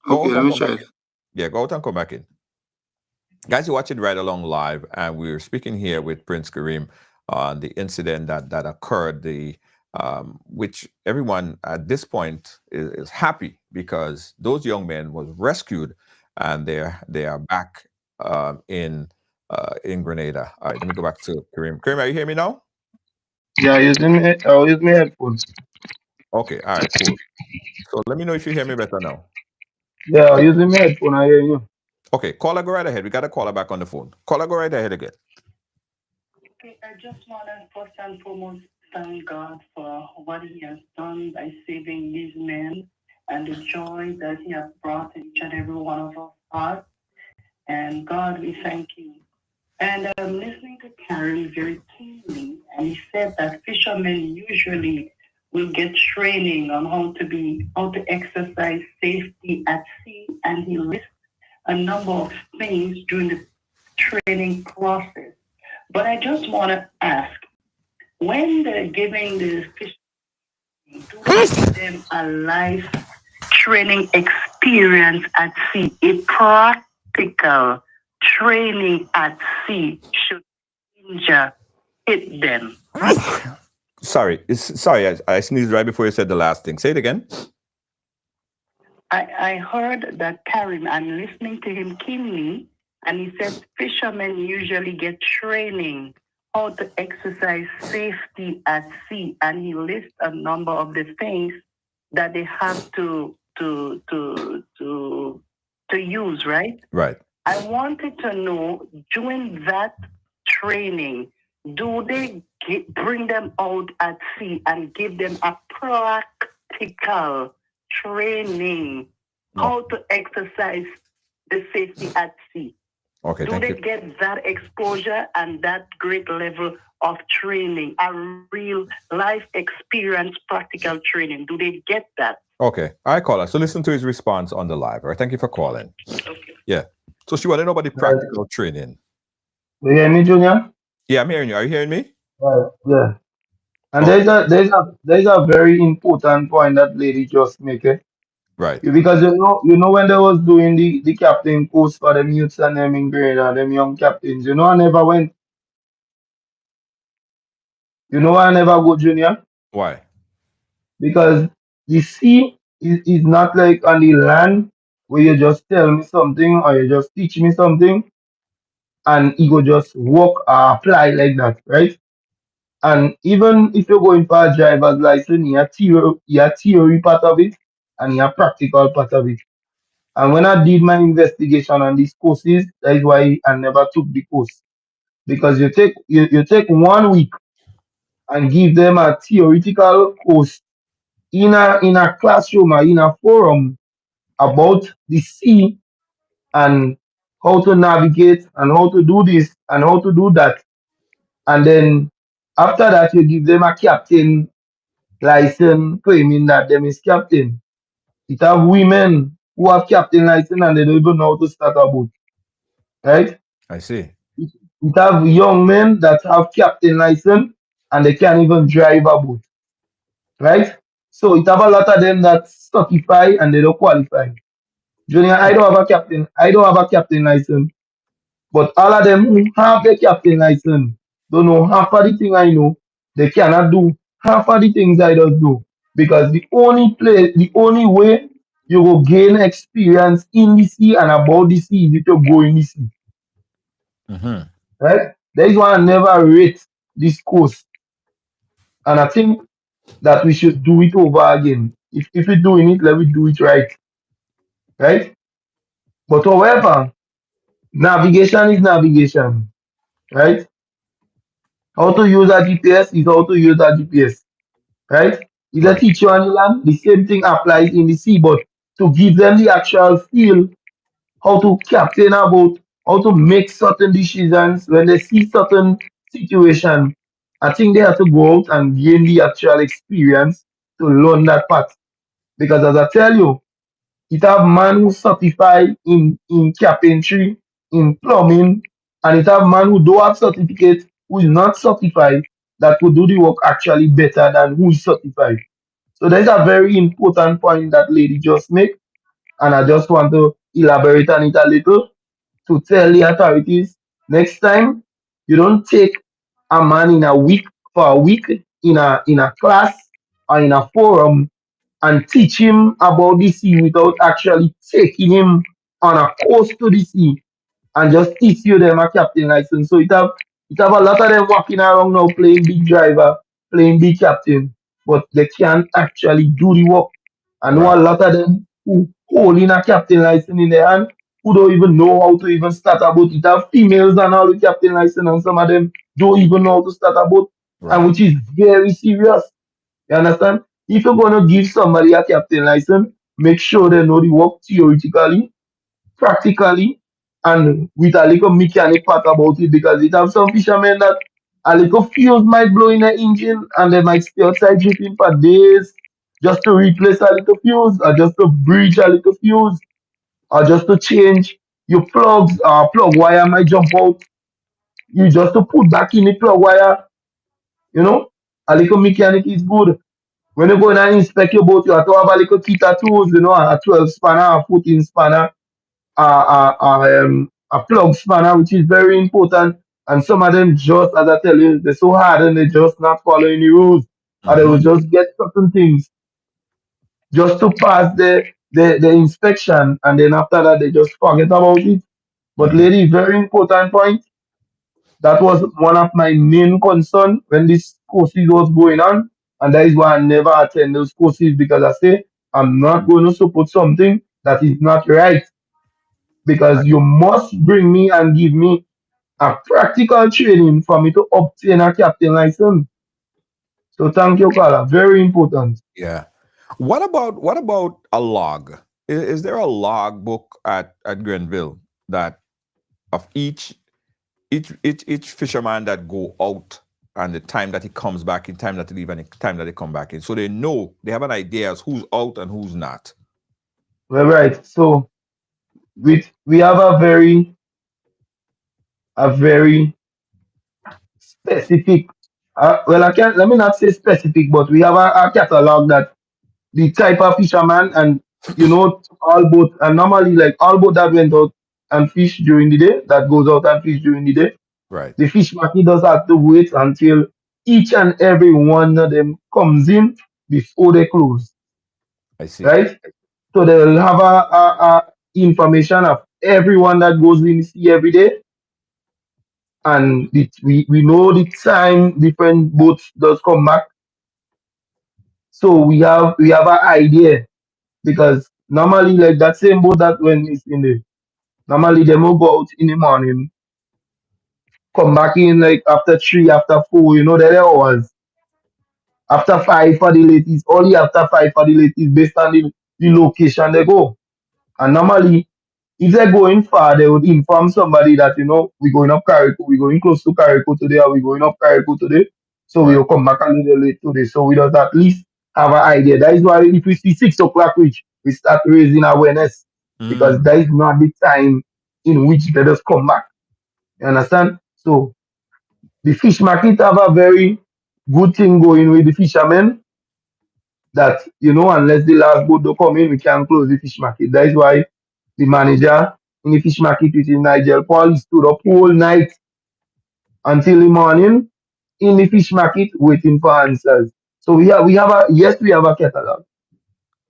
Go Okay, out let and me come back try in. it. Yeah, go out and come back in. Guys, you're watching Right Along Live, and we're speaking here with Prince Kareem on the incident that occurred, the which everyone at this point is happy because those young men was rescued and they are back in Grenada. All right, let me go back to Kareem. Kareem, are you hearing me now? Yeah, I'll use my headphones. Okay, all right, cool. So let me know if you hear me better now. Yeah, I'll use my headphone. I hear you. Okay, caller, go right ahead. We got a caller back on the phone. Caller, go right ahead again. Okay, I just want to first and foremost thank God for what He has done by saving these men and the joy that He has brought in each and every one of us hearts. And God, we thank you. And I'm listening to Karen very keenly, and he said that fishermen usually will get training on how to exercise safety at sea, and he lists a number of things during the training process. But I just want to ask, when they're giving the fishermen, do they give them a life training experience at sea, a practical training at sea should danger hit them? Sorry, I sneezed right before you said the last thing. Say it again. I heard that Karim, I'm listening to him keenly, and he said fishermen usually get training how to exercise safety at sea, and he lists a number of the things that they have to use, right? Right. I wanted to know during that training, do they bring them out at sea and give them a practical training how to exercise the safety at sea? Okay, do thank they you. get that exposure and that great level of training, a real life experience, practical training? Do they get that? Okay, all right, caller. So listen to his response on the live. All right, thank you for calling. Okay. Yeah. So she wanted to know about the practical training. You hear me, Junior? Yeah, I'm hearing you. Are you hearing me? Right. Yeah. And Oh, there's a very important point that lady just make it. right. Because you know when they was doing the captain course for them youths and them in grade and them young captains, I never went. I never go, Junior. Why? Because the sea is not like on the land where you just tell me something or you just teach me something and it go just work or apply like that, right? And even if you're going for a driver's license, you have theory part of it and you have practical part of it. And when I did my investigation on these courses, that is why I never took the course. Because you take 1 week and give them a theoretical course in a classroom or in a forum about the sea and how to navigate and how to do this and how to do that. And then after that you give them a captain license claiming that them is captain. It have women who have captain license and they don't even know how to start a boat. Right? I see. It have young men that have captain license and they can't even drive a boat. Right? So it have a lot of them that certify and they don't qualify. Junior, I don't have a captain license, but all of them who have the captain license don't know half of the thing I know. They cannot do half of the things I just do. Because the only way you will gain experience in the sea and about the sea is if you go in the sea. Mm-hmm. Right? That is why I never rate this course. And I think that we should do it over again. If we're doing it, let me do it right. Right? But however, navigation is navigation. Right? How to use a GPS is how to use a GPS. Right? If they Right. teach you on the land, the same thing applies in the sea. But to give them the actual skill, how to captain a boat, how to make certain decisions when they see certain situation, I think they have to go out and gain the actual experience to learn that part. Because as I tell you, it have man who certify in carpentry, in plumbing, and it have man who don't have certificate, who is not certified, that could do the work actually better than who is certified. So there's a very important point that lady just make, and I just want to elaborate on it a little to tell the authorities next time you don't take a man in a week for a week in a class or in a forum and teach him about the sea without actually taking him on a course to the sea and just teach you them a captain license. So it have a lot of them walking around now playing big driver, playing big captain, but they can't actually do the work. I know a Right. lot of them who holding a captain license in their hand who don't even know how to even start a boat. It have females and all the captain license and some of them don't even know how to start a boat, and Right. which is very serious. You understand? If you're gonna give somebody a captain license, make sure they know the work theoretically, practically, and with a little mechanic part about it, because it have some fishermen that a little fuse might blow in the engine and they might stay outside dripping for days just to replace a little fuse or just to bridge a little fuse or just to change your plugs or plug wire might jump out. You just to put back in the plug wire, you know. A little mechanic is good. When you go in and inspect your boat, you have to have a little kit of tools, a 12 spanner, a 14 spanner, a plug spanner, which is very important. And some of them just, as I tell you, they're so hard and they're just not following the rules. Or they will Mm-hmm. just get certain things just to pass the inspection. And then after that, they just forget about it. But Mm-hmm. lady, very important point. That was one of my main concern when this courses was going on. And that is why I never attend those courses, because I say I'm not going to support something that is not right, because Right. you must bring me and give me a practical training for me to obtain a captain license. So thank you, Carla. Very important. Yeah. What about a log? Is there a log book at Grenville that of each fisherman that go out and the time that he comes back in, time that he leave and the time that they come back in, so they know they have an idea as who's out and who's not. Well, right. So we have a very specific. Well, I can't. Let me not say specific, but we have a catalog that the type of fisherman and all boat, and normally like all boat that went out and fish during the day, that goes out and fish during the day. Right. The fish market does have to wait until each and every one of them comes in before they close, I see. right? So they will have a information of everyone that goes in the sea every day, and we know the time different boats does come back. So we have an idea, because normally like that same boat that when it's in the normally they will go out in the morning, come back in like after three, after four, there hours. After five for the ladies, only after five for the ladies based on the location they go. And normally, if they're going far, they would inform somebody that, we're going up Carrico, we're going close to Carrico today, or we're going up Carrico today. So Right. we'll come back a little late today. So we just at least have an idea. That is why if we see 6 o'clock reach, we start raising awareness, because Mm. that is not the time in which they just come back. You understand? So the fish market have a very good thing going with the fishermen, that unless the last boat don't come in, we can't close the fish market. That is why the manager in the fish market, which is Nigel Paul, he stood up whole night until the morning in the fish market waiting for answers. So we have a catalog.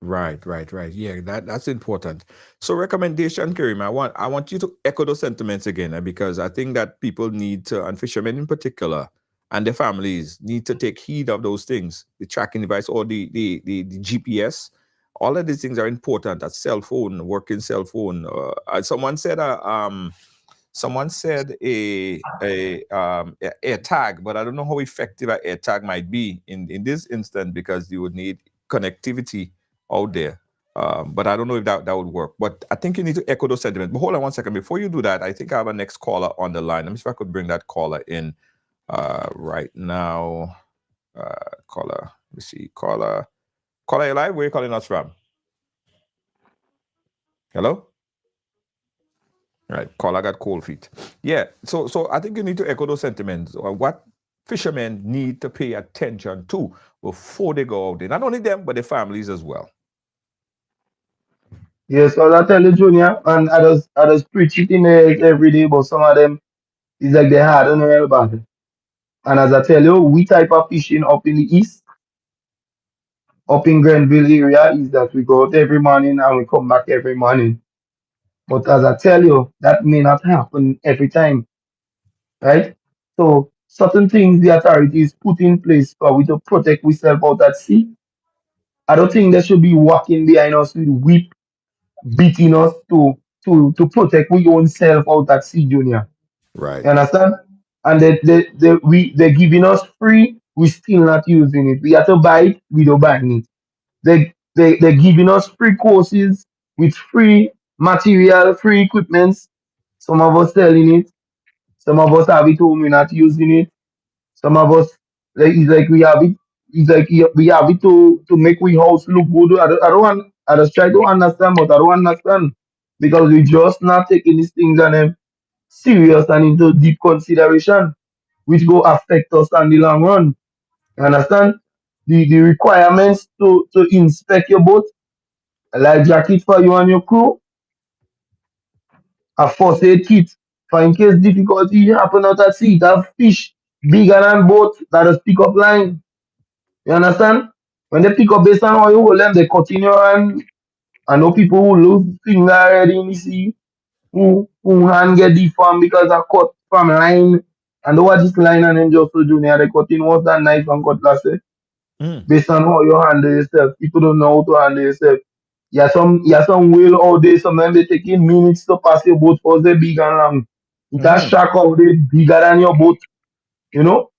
Right, right, right. Yeah, that's important. So recommendation, Karim, I want you to echo those sentiments again, because I think that people need to, and fishermen in particular, and their families need to take heed of those things. The tracking device or the GPS, all of these things are important. A cell phone, working cell phone. Someone said a air tag, but I don't know how effective an air tag might be in this instance, because you would need connectivity out there. But I don't know if that would work. But I think you need to echo those sentiments. But hold on one second. Before you do that, I think I have a next caller on the line. Let me see if I could bring that caller in right now. Caller, let me see. Caller, you live? Where are you calling us from? Hello? Right, caller got cold feet. Yeah, so I think you need to echo those sentiments. What fishermen need to pay attention to before they go out there. Not only them, but their families as well. Yes, so I tell you, Junior, and I just preach it in there every day, but some of them, it's like they hard on the bad. And as I tell you, we type of fishing up in the east, up in Grenville area, is that we go out every morning and we come back every morning. But as I tell you, that may not happen every time, right? So certain things the authorities put in place for we to protect ourselves out at sea. I don't think they should be walking behind us with whip, beating us to protect we own self out at sea, Junior. Right. You understand? And they're giving us free, we still not using it. We have to buy it, we don't buy it. They're giving us free courses with free material, free equipments. Some of us selling it, some of us have it home, we're not using it. Some of us, like, it's like we have it, it's like we have it to make we house look good. I just try to understand, but I don't understand because we just not taking these things and serious and into deep consideration, which go affect us on the long run. You Right. understand? The requirements to inspect your boat, a life jacket for you and your crew, a first aid kit for in case difficulty happen out at sea. It have fish bigger than boat that just pick up line. You understand? When they pick up based on how you hold them, they cut in your hand. I know people who lose finger already in the sea, who hand get deformed because I cut from line. And they watch this line and then just so junior, they cut in worse than knife and cutlass. Mm. Based on how you handle yourself. People don't know how to handle yourself. Yeah, some whale out there, sometimes they taking minutes to pass your boat because they big and long. It a Mm. shark out there bigger than your boat, you know?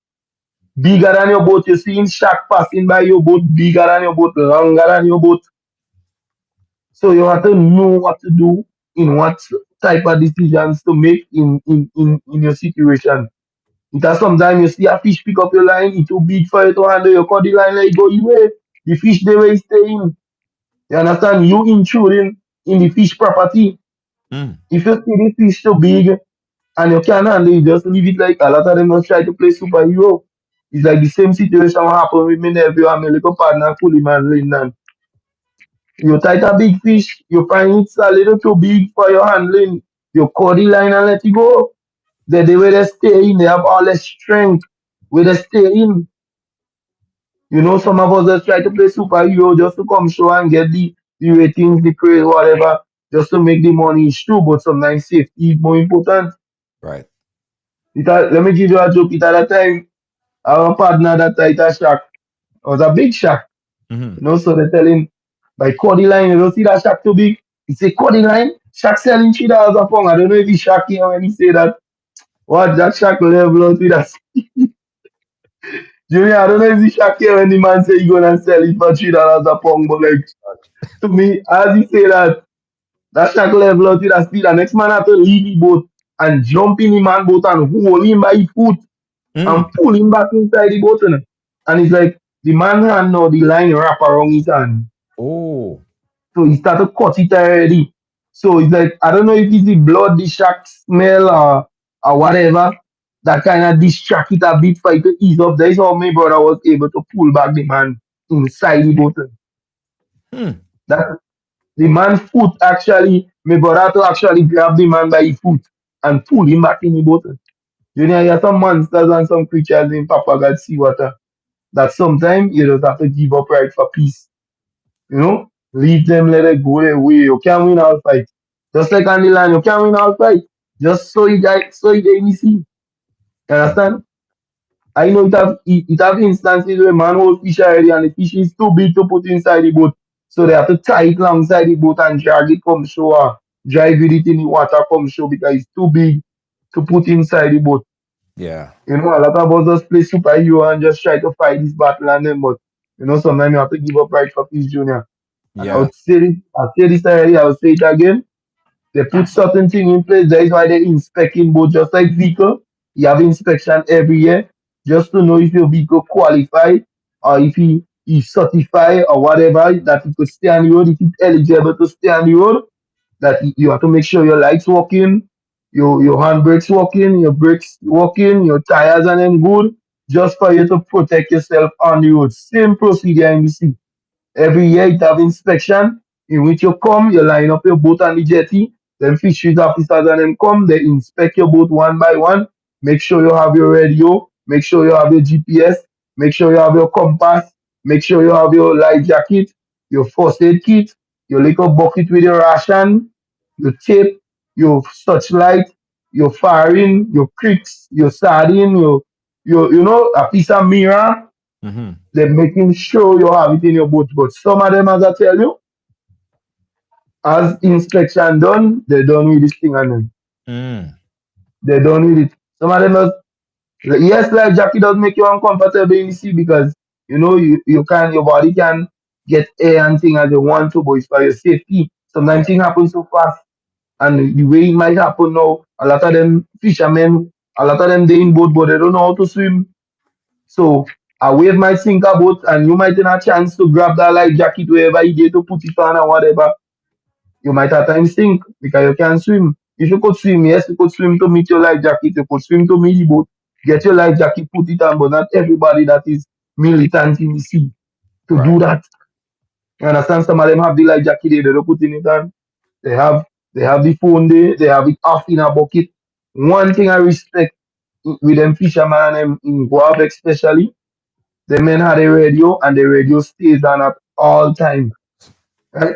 Bigger than your boat. You seeing shark passing by your boat, bigger than your boat, longer than your boat. So you have to know what to do in what type of decisions to make in your situation. Because sometimes you see a fish pick up your line, it's too big for you to handle. You cut the line, let it go away. The fish they will stay in. You understand? You intruding in the fish property. Mm. If you see the fish too big and you can't handle it, just leave it like a lot of them just try to play superhero. It's like the same situation what happened with me nephew and my little partner fully man Lindan. You tight a big fish, you find it's a little too big for your handling. You cut the line and let it go. They where they stay in, they have all the strength where they stay in. You know, some of us just try to play superhero just to come show and get the ratings, the praise, whatever, just to make the money. It's true, but sometimes safety is more important. Right. Let me give you a joke. It at that time, our partner that tight a shark. It was a big shark. Mm-hmm. You know, so they tell him, by Cody line, you don't see that shark too big. He say, Cody line, shark selling $3 a pound. I don't know if he shark here when he say that. What, that shark level out with that. Junior, I don't know if he shark here when the man say he gonna sell it for $3 a pound, but like, to me, as he say that, that shark level out with that speed, the next man have to leave the boat and jump in the man boat and hold him by his foot and Mm. pull him back inside the boat. And it's like, the man hand now, the line wrap around his hand. Oh. So he started to cut it already. So it's like I don't know if it's the blood, the shark smell or whatever that kind of distract it a bit for it to ease up. That's how my brother was able to pull back the man inside the boat. Hmm. That the man foot actually, my brother to actually grab the man by his foot and pull him back in the boat. You know, you have some monsters and some creatures in Papa God sea water that sometimes you just have to give up right for peace. You know, leave them, let it go their way. You can't win all fight. Just like on the line, you can't win all fight. Just so it ain't see. You understand? I know it have instances where man hold fish already and the fish is too big to put inside the boat. So they have to tie it alongside the boat and drag it from shore or drive with it in the water from shore because it's too big to put inside the boat. Yeah. You know, a lot of us just play superhero and just try to fight this battle and then but you know sometimes you have to give up right for peace, Junior. And Yeah. I say this already, I'll say it again. They put certain thing in place. That is why they're inspecting both just like vehicle. You have inspection every year just to know if your vehicle qualified or if he is certified or whatever that he could stay on the road, if he's eligible to stay on the road, that you have to make sure your lights working, your handbrakes working, your brakes working, your tires and them good, just for you to protect yourself on the road. Same procedure in the sea. Every year it have inspection in which you come, you line up your boat on the jetty, then fisheries officers and them come, they inspect your boat one by one, make sure you have your radio, make sure you have your GPS, make sure you have your compass, make sure you have your life jacket, your first aid kit, your little bucket with your ration, your tape, your searchlight, your firing, your cricks, your sardine, your a piece of mirror. Mm-hmm. They're making sure you have it in your boat. But some of them, as I tell you, as inspection done, they don't need this thing on them. Mm. They don't need it. Some of them, yes, life jacket does make you uncomfortable in the sea because you can your body can get air and thing as you want to, but it's for your safety. Yeah. Sometimes things happen so fast, and the way it might happen now, a lot of them fishermen, a lot of them they in boat, but they don't know how to swim. So a wave might sink a boat, and you might have a chance to grab that life jacket wherever you get to put it on or whatever. You might at times sink because you can't swim. If you could swim, yes, you could swim to meet your life jacket, you could swim to meet the boat, get your life jacket, put it on, but not everybody that is militant in the sea to Right. do that. You understand? Some of them have the life jacket there, they don't put in it on. They have the phone there, they have it off in a bucket. One thing I respect with them fishermen and them in Guave especially, the men had a radio and the radio stays on at all time. Right?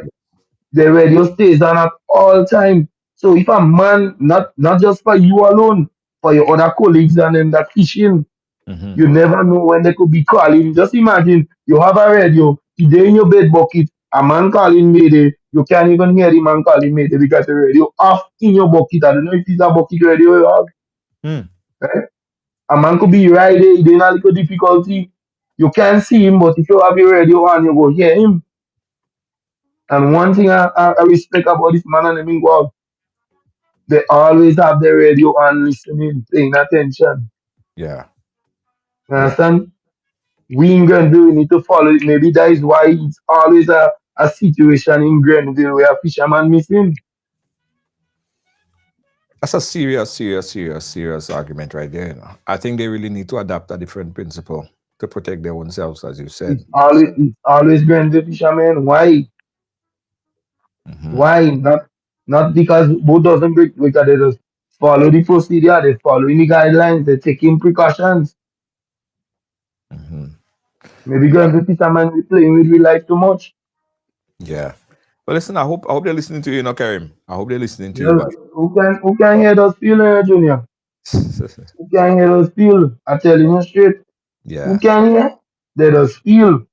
The radio stays on at all time. So if a man, not just for you alone, for your other colleagues and them that fishing, Mm-hmm. you never know when they could be calling. Just imagine you have a radio, today in your bed bucket, a man calling Mayday, you can't even hear the man calling Mayday because the radio off in your bucket. I don't know if it's a bucket radio you have. Mm. Right? A man could be right there, he in a little difficulty. You can't see him, but if you have your radio on, you go hear him. And one thing I respect about this man and them in Guam, they always have their radio on listening, paying attention. Yeah. You Yeah. understand? We in Grenville, we need to follow it. Maybe that is why it's always a situation in Grenville where a fisherman missing. That's a serious, serious, serious, serious argument right there. I think they really need to adapt a different principle to protect their own selves, as you said. It's always Grenville fishermen. Why? Mm-hmm. Why? Not because boat doesn't break, because they just follow the procedure, they following the guidelines, they're taking precautions. Mm-hmm. Maybe Grenville fishermen be playing with real life too much. Yeah. But listen, I hope they're listening to you, Karim. I hope they're listening to you, Yes, but who can hear those feel, Junior? Who can hear those feel? I'm telling you straight. Who yeah. can hear? They just feel.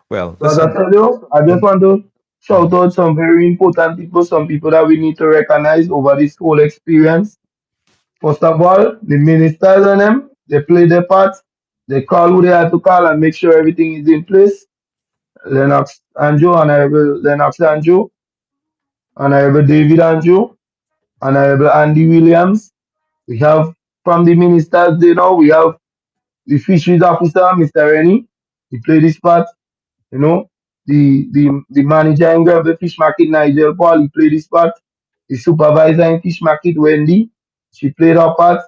Well, So as I listen. tell you, I just Mm, want to shout mm, out some very important people, some people that we need to recognize over this whole experience. First of all, the ministers and them, they play their part. They call who they have to call and make sure everything is in place. Lennox Andrew, Honorable Lennox Andrew, Honorable David Andrew, Honorable Andy Williams. We have from the ministers, we have the fisheries officer, Mr. Rennie. He played his part. You know, the manager in Grenville Fish Market, Nigel Paul, he played his part. The supervisor in Fish Market, Wendy, she played her part.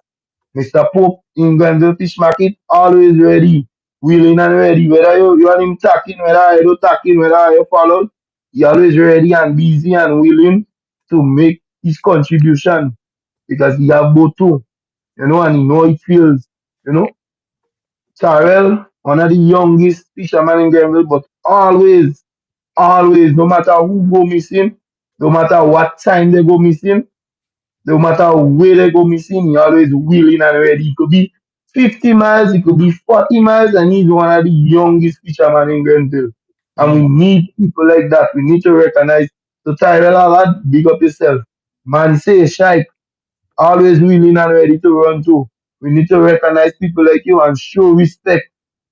Mr. Pope in Grenville Fish Market, always ready, willing and ready. Whether you want him tacking, whether you don't tacking, whether you follow, he always ready and busy and willing to make his contribution because he have both too, and he know it feels, you know. Charel, one of the youngest fishermen in Grenville, but always, no matter who go missing, no matter what time they go missing, no matter where they go missing, he always willing and ready. It could be 50 miles, it could be 40 miles, and he's one of the youngest fishermen in Grenville. And we mm, need people like that. We need to recognize. So Tyrell Allard, big up yourself. Man say Shike, always willing and ready to run too. We need to recognize people like you and show respect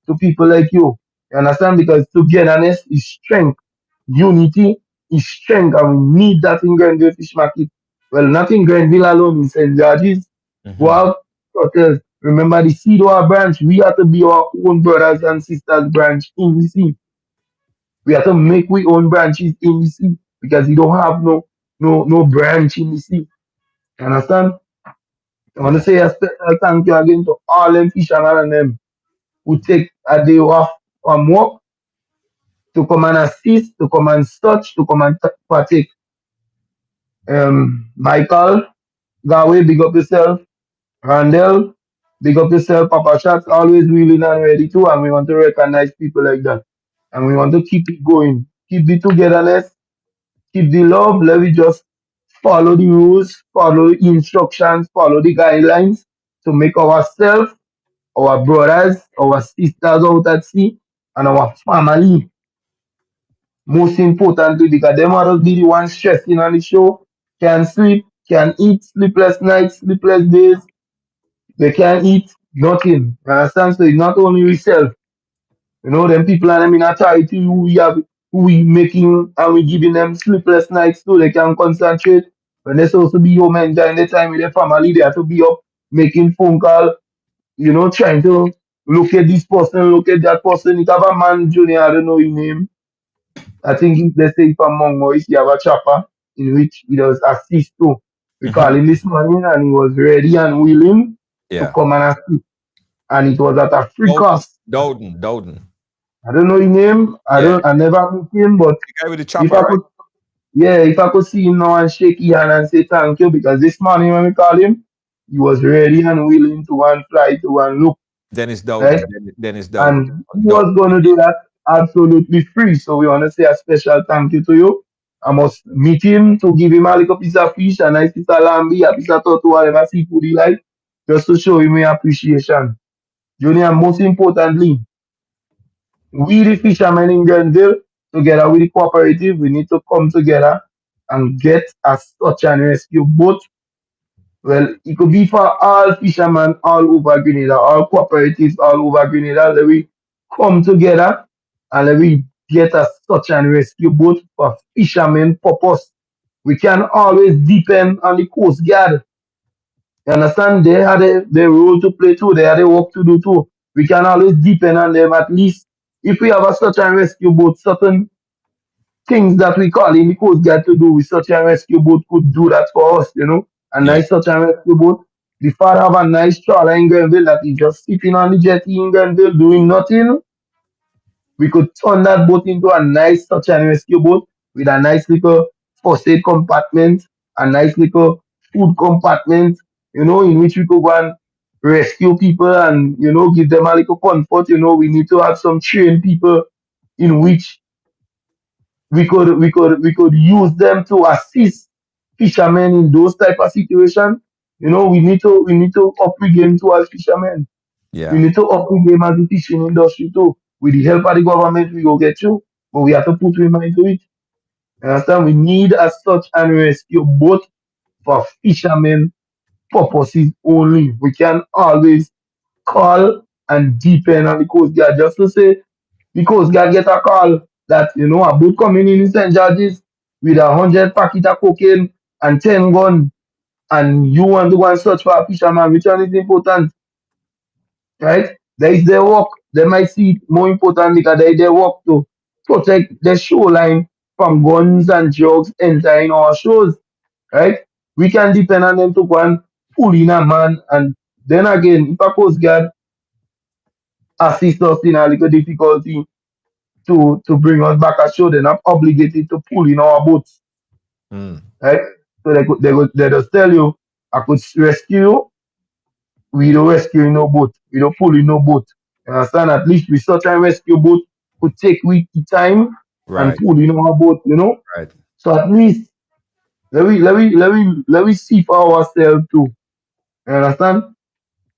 to people like you. You understand? Because togetherness is strength. Unity is strength, and we need that in Grenville Fish Market. Well, not in Grenville alone, in St. George's. Go mm-hmm. out, hotels. Remember the Seedor branch. We have to be our own brothers and sisters branch in the sea. We have to make we own branches in the sea because we don't have no branch in the sea. You understand? I want to Yeah. say a special thank you again to all them fishermen and them who take a day off from work to come and assist, to come and touch, to come and partake. Michael, Gawe, big up yourself. Randall, Big up yourself, Papa Shots, always willing and ready too. And we want to recognize people like that. And we want to keep it going. Keep the togetherness, keep the love. Let me just follow the rules, follow the instructions, follow the guidelines to make ourselves, our brothers, our sisters out at sea, and our family most importantly because them others be the ones stressing on the show, can sleep, can eat, sleepless nights, sleepless days, they can't eat nothing. You understand? So it's not only yourself. You know, them people and them in authority who we have who we making and we giving them sleepless nights so they can concentrate. When they're supposed to be home enjoying their time with their family, they have to be up making phone call, you know, trying to look at this person, look at that person. It have a man, Junior, I don't know his name. I think let's say if among us, you have a chopper in which he does assist to. We call him this morning and he was ready and willing to Yeah. come and assist. And it was at a free Dowden. cost. Dowden. Dowden. I don't know his name. Yeah. I never meet him, but The guy with the if chopper, I right? could, yeah, if I could see him now and shake his hand and say thank you, because this morning when we call him, he was ready and willing to one fly to one look, Dennis right? Dowden. Dennis Dowden. And he Dowden. was going to do that absolutely free. So we want to say a special thank you to you. I must meet him to give him a little piece of fish, a nice piece of lamb, a piece of turtle, whatever seafood he like, just to show him my appreciation. Junior, most importantly, we the fishermen in Grenville, together with the cooperative, we need to come together and get a such and rescue boat. Well, it could be for all fishermen all over Grenada, all cooperatives all over Grenada. Let we come together and let we get a search and rescue boat for fishermen purpose. We can always depend on the Coast Guard. You understand? They have their role to play too. They have their work to do too. We can always depend on them at least. If we have a search and rescue boat, certain things that we call in the Coast Guard to do with search and rescue boat could do that for us, you know. A Yeah. nice search and rescue boat. The father have a nice trawler in Grenville that is just sitting on the jetty in Grenville doing nothing. We could turn that boat into a nice search and rescue boat with a nice little first aid compartment, a nice little food compartment, you know, in which we could go and rescue people and, you know, give them a little comfort. You know, we need to have some trained people in which we could use them to assist fishermen in those type of situations. You know, we need to up the game to as fishermen. We Yeah. need to up the game as the fishing industry too. With the help of the government, we go get you, but we have to put our mind to it. You understand? We need a such and rescue boat for fishermen purposes only. We can always call and depend on the Coast Guard just to say the Coast Guard get a call that you know a boat coming in St. George's with 100 packet of cocaine and 10 gun, and you want to go and search for a fisherman, which one is important, right? That is their work. They might see it more important because they their work to protect the shoreline from guns and drugs entering our shores, right? We can depend on them to go and pull in a man, and then again, if a Coast Guard assist us in a little difficulty to bring us back ashore, they're not obligated to pull in our boats, Mm. right? So they just tell you, I could rescue you, we don't rescue in no boat, we don't pull in no boat. You understand? At least we such a rescue boat could take with the time and Right. pull in our boat, you know? Right. So at least let me see for ourselves too. You understand?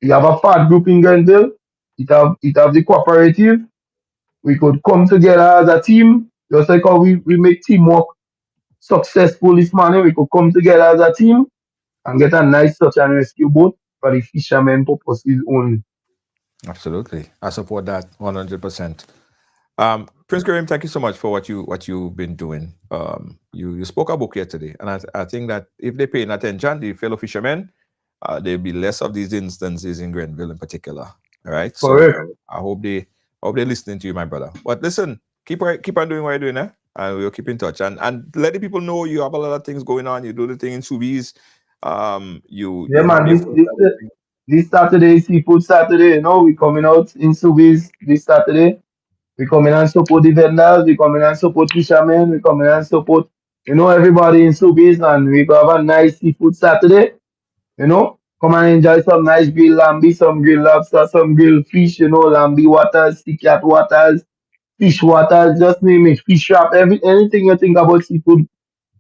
You have a part group in Grenville, it have the cooperative, we could come together as a team, just like how we make teamwork successful this morning. We could come together as a team and get a nice search and rescue boat for the fishermen purposes only. Absolutely. I support that 100%. Prince Graham, thank you so much for what you've been doing. You spoke a book yesterday, and I think that if they're paying attention, the fellow fishermen, there'll be less of these instances in Grenville in particular. All right. So Correct. I hope they're listening to you, my brother. But listen, keep on doing what you're doing, and we'll keep in touch. And let the people know you have a lot of things going on. You do the thing in Subies. Yeah, You have man. your This Saturday, seafood Saturday. You know, we coming out in Subies this Saturday. We coming and support the vendors. We coming and support fishermen. We coming and support, you know, everybody in Subies, and we go have a nice seafood Saturday. You know. Come and enjoy some nice grilled lambi, some grilled lobster, some grilled fish, lambi waters, sea cat waters, fish waters, just name it, fish wrap, anything you think about seafood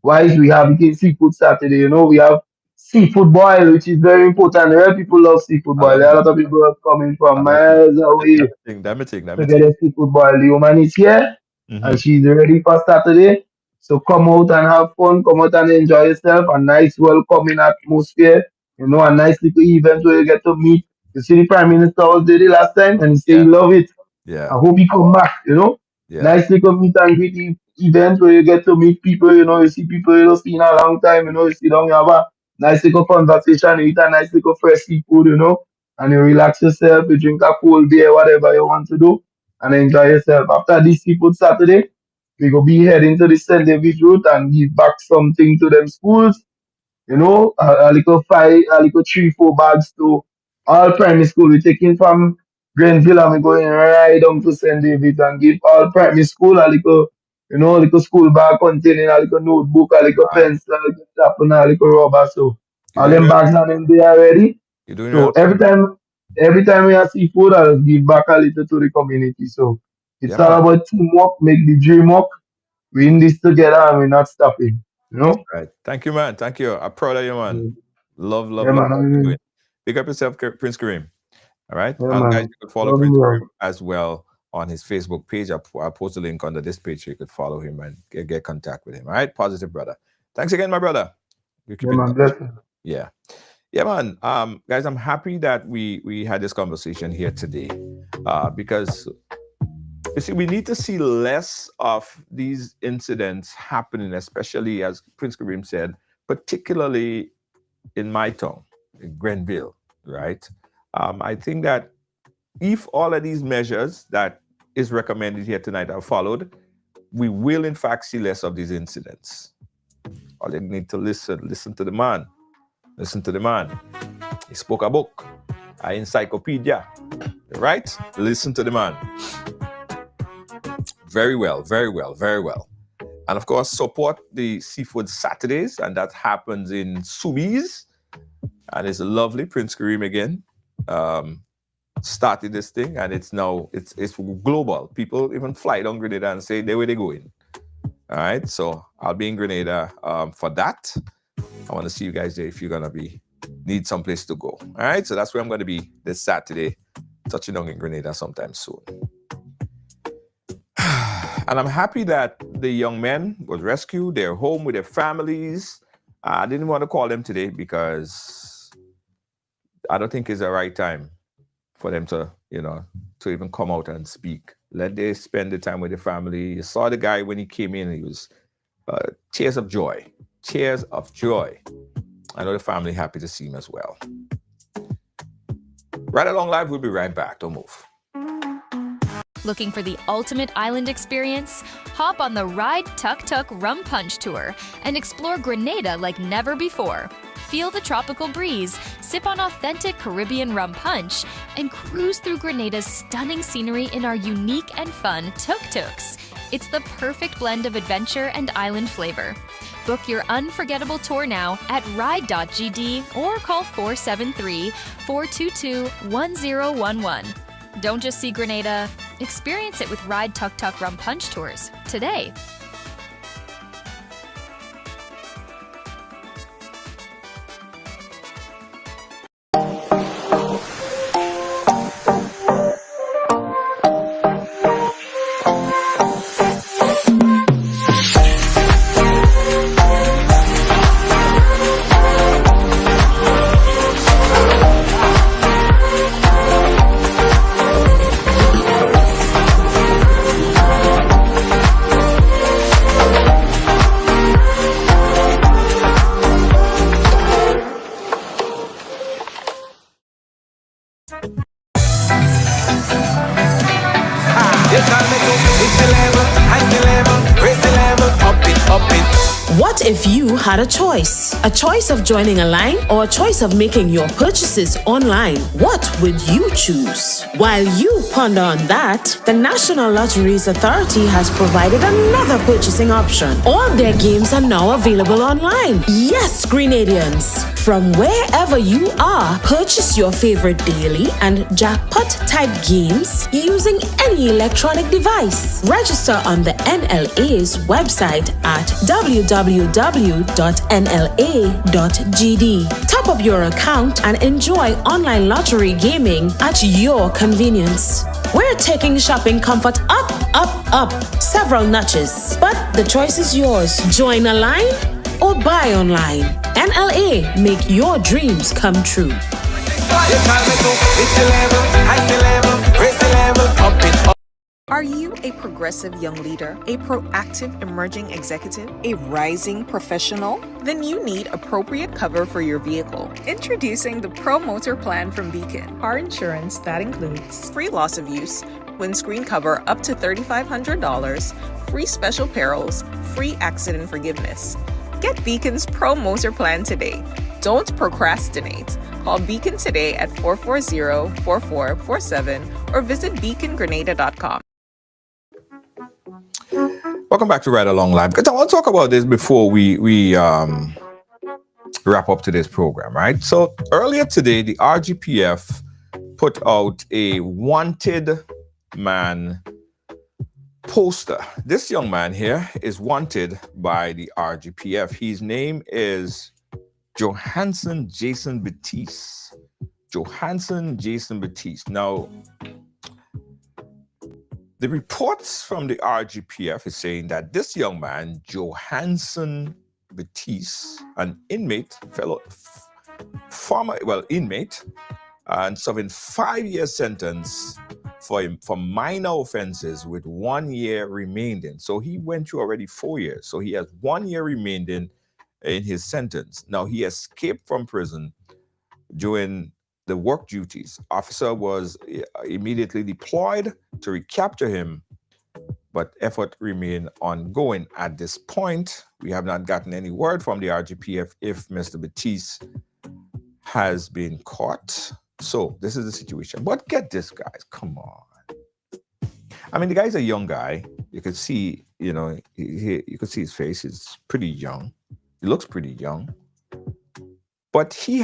wise, we have seafood Saturday, we have seafood boil, which is very important. A lot of people love seafood I boil. love A that. lot of people are coming I from love that. miles away That to me get thing. a seafood boil. The woman is here Mm-hmm. and she's ready for Saturday. So come out and have fun, come out and enjoy yourself. A nice welcoming atmosphere, a nice little event where you get to meet. You see the Prime Minister was there the last time and he said he Yeah. love it. I Yeah. hope he come back. Yeah. Nice little meet and greet event where you get to meet people, you see people you don't see in a long time, you sit down, you have a nice little conversation, you eat a nice little fresh seafood, and you relax yourself, you drink a cold beer, whatever you want to do, and enjoy yourself. After this seafood Saturday, we go be heading to the St. David's route and give back something to them schools, a little a little 3, 4 bags to all primary school. We taking from Grenville and we going right down to St. David and give all primary school a little school bag containing a little notebook, a little Right. pencil, a little sharpener, a little rubber. So You're all doing them real. bags and them they are ready. You're doing So real good. every time we have seafood, I'll give back a little to the community. So Yeah, it's all man. about teamwork, make the dream work. We in this together and we're not stopping. You know? Right. Thank you, man. Thank you. I'm proud of you, man. Mm. Love, love, Yeah, love man. I what you're doing. mean, Pick up yourself, Prince Kareem. All right. yeah, And guys, man. you can follow Love Prince you, Kareem bro. as well on his Facebook page. I'll post a link under this page so you could follow him and get contact with him. All right. Positive brother. Thanks again, my brother. You keep Yeah, in man. touch. Bless you. Yeah. Yeah, man. Guys, I'm happy that we had this conversation here today. Because you see, we need to see less of these incidents happening, especially as Prince Kareem said, particularly in my town, in Grenville, right? I think that if all of these measures that is recommended here tonight are followed, we will in fact see less of these incidents. All you need to listen to the man. Listen to the man. He spoke a book, an encyclopedia, right? Listen to the man. Very well, very well, very well. And of course, support the Seafood Saturdays, and that happens in Subies. And it's lovely. Prince Kareem again started this thing, and it's now it's global. People even fly down Grenada and say, there where they going. All right, so I'll be in Grenada for that. I want to see you guys there if you're gonna need some place to go. All right, so that's where I'm gonna be this Saturday, touching down in Grenada sometime soon. And I'm happy that the young men was rescued. They're home with their families. I didn't want to call them today because I don't think it's the right time for them to even come out and speak. Let them spend the time with their family. You saw the guy when he came in, he was tears of joy. Tears of joy. I know the family happy to see him as well. Right Along Live, we'll be right back. Don't move. Looking for the ultimate island experience? Hop on the Ride Tuk Tuk Rum Punch Tour and explore Grenada like never before. Feel the tropical breeze, sip on authentic Caribbean rum punch, and cruise through Grenada's stunning scenery in our unique and fun tuk-tuks. It's the perfect blend of adventure and island flavor. Book your unforgettable tour now at ride.gd or call 473-422-1011. Don't just see Grenada, experience it with Ride Tuk Tuk Rum Punch Tours today. What if you had a choice? A choice of joining a line or a choice of making your purchases online? What would you choose? While you ponder on that, the National Lotteries Authority has provided another purchasing option. All their games are now available online. Yes, Grenadians! From wherever you are, purchase your favorite daily and jackpot type games using any electronic device. Register on the NLA's website at www.nla.gd. Top up your account and enjoy online lottery gaming at your convenience. We're taking shopping comfort up, up, up several notches, but the choice is yours. Join a line or buy online. NLA, make your dreams come true. Are you a progressive young leader, a proactive emerging executive, a rising professional? Then you need appropriate cover for your vehicle. Introducing the Pro Motor Plan from Beacon. Car insurance that includes free loss of use, windscreen cover up to $3,500, free special perils, free accident forgiveness. Get Beacon's Pro Motor Plan today. Don't procrastinate. Call Beacon today at 440-4447 or visit beacongrenada.com. Welcome back to Ride Along Live. I want to talk about this before we wrap up today's program, right? So earlier today, the RGPF put out a wanted man poster. This young man here is wanted by the RGPF. His name is Johansson Jason Batiste. Johansson Jason Batiste. Now, the reports from the RGPF is saying that this young man, Johansson Batiste, an inmate, inmate, and serving 5-year sentence for minor offenses with 1 year remaining. So he went through already 4 years. So he has 1 year remaining in his sentence. Now he escaped from prison during the work duties. Officer was immediately deployed to recapture him, but effort remain ongoing. At this point, we have not gotten any word from the RGPF if Mr. Batiste has been caught. So this is the situation. But get this, guys, come on. I mean, the guy's a young guy. You could see, you could see his face. He's pretty young. He looks pretty young. But he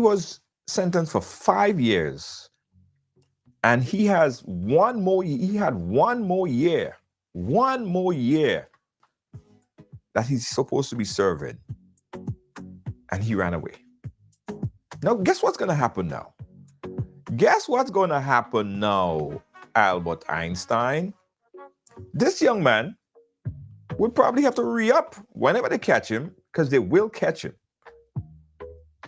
was sentenced for 5 years, and he had one more year that he's supposed to be serving, and he ran away. Now, guess what's going to happen now? Albert Einstein? This young man will probably have to re-up whenever they catch him, because they will catch him.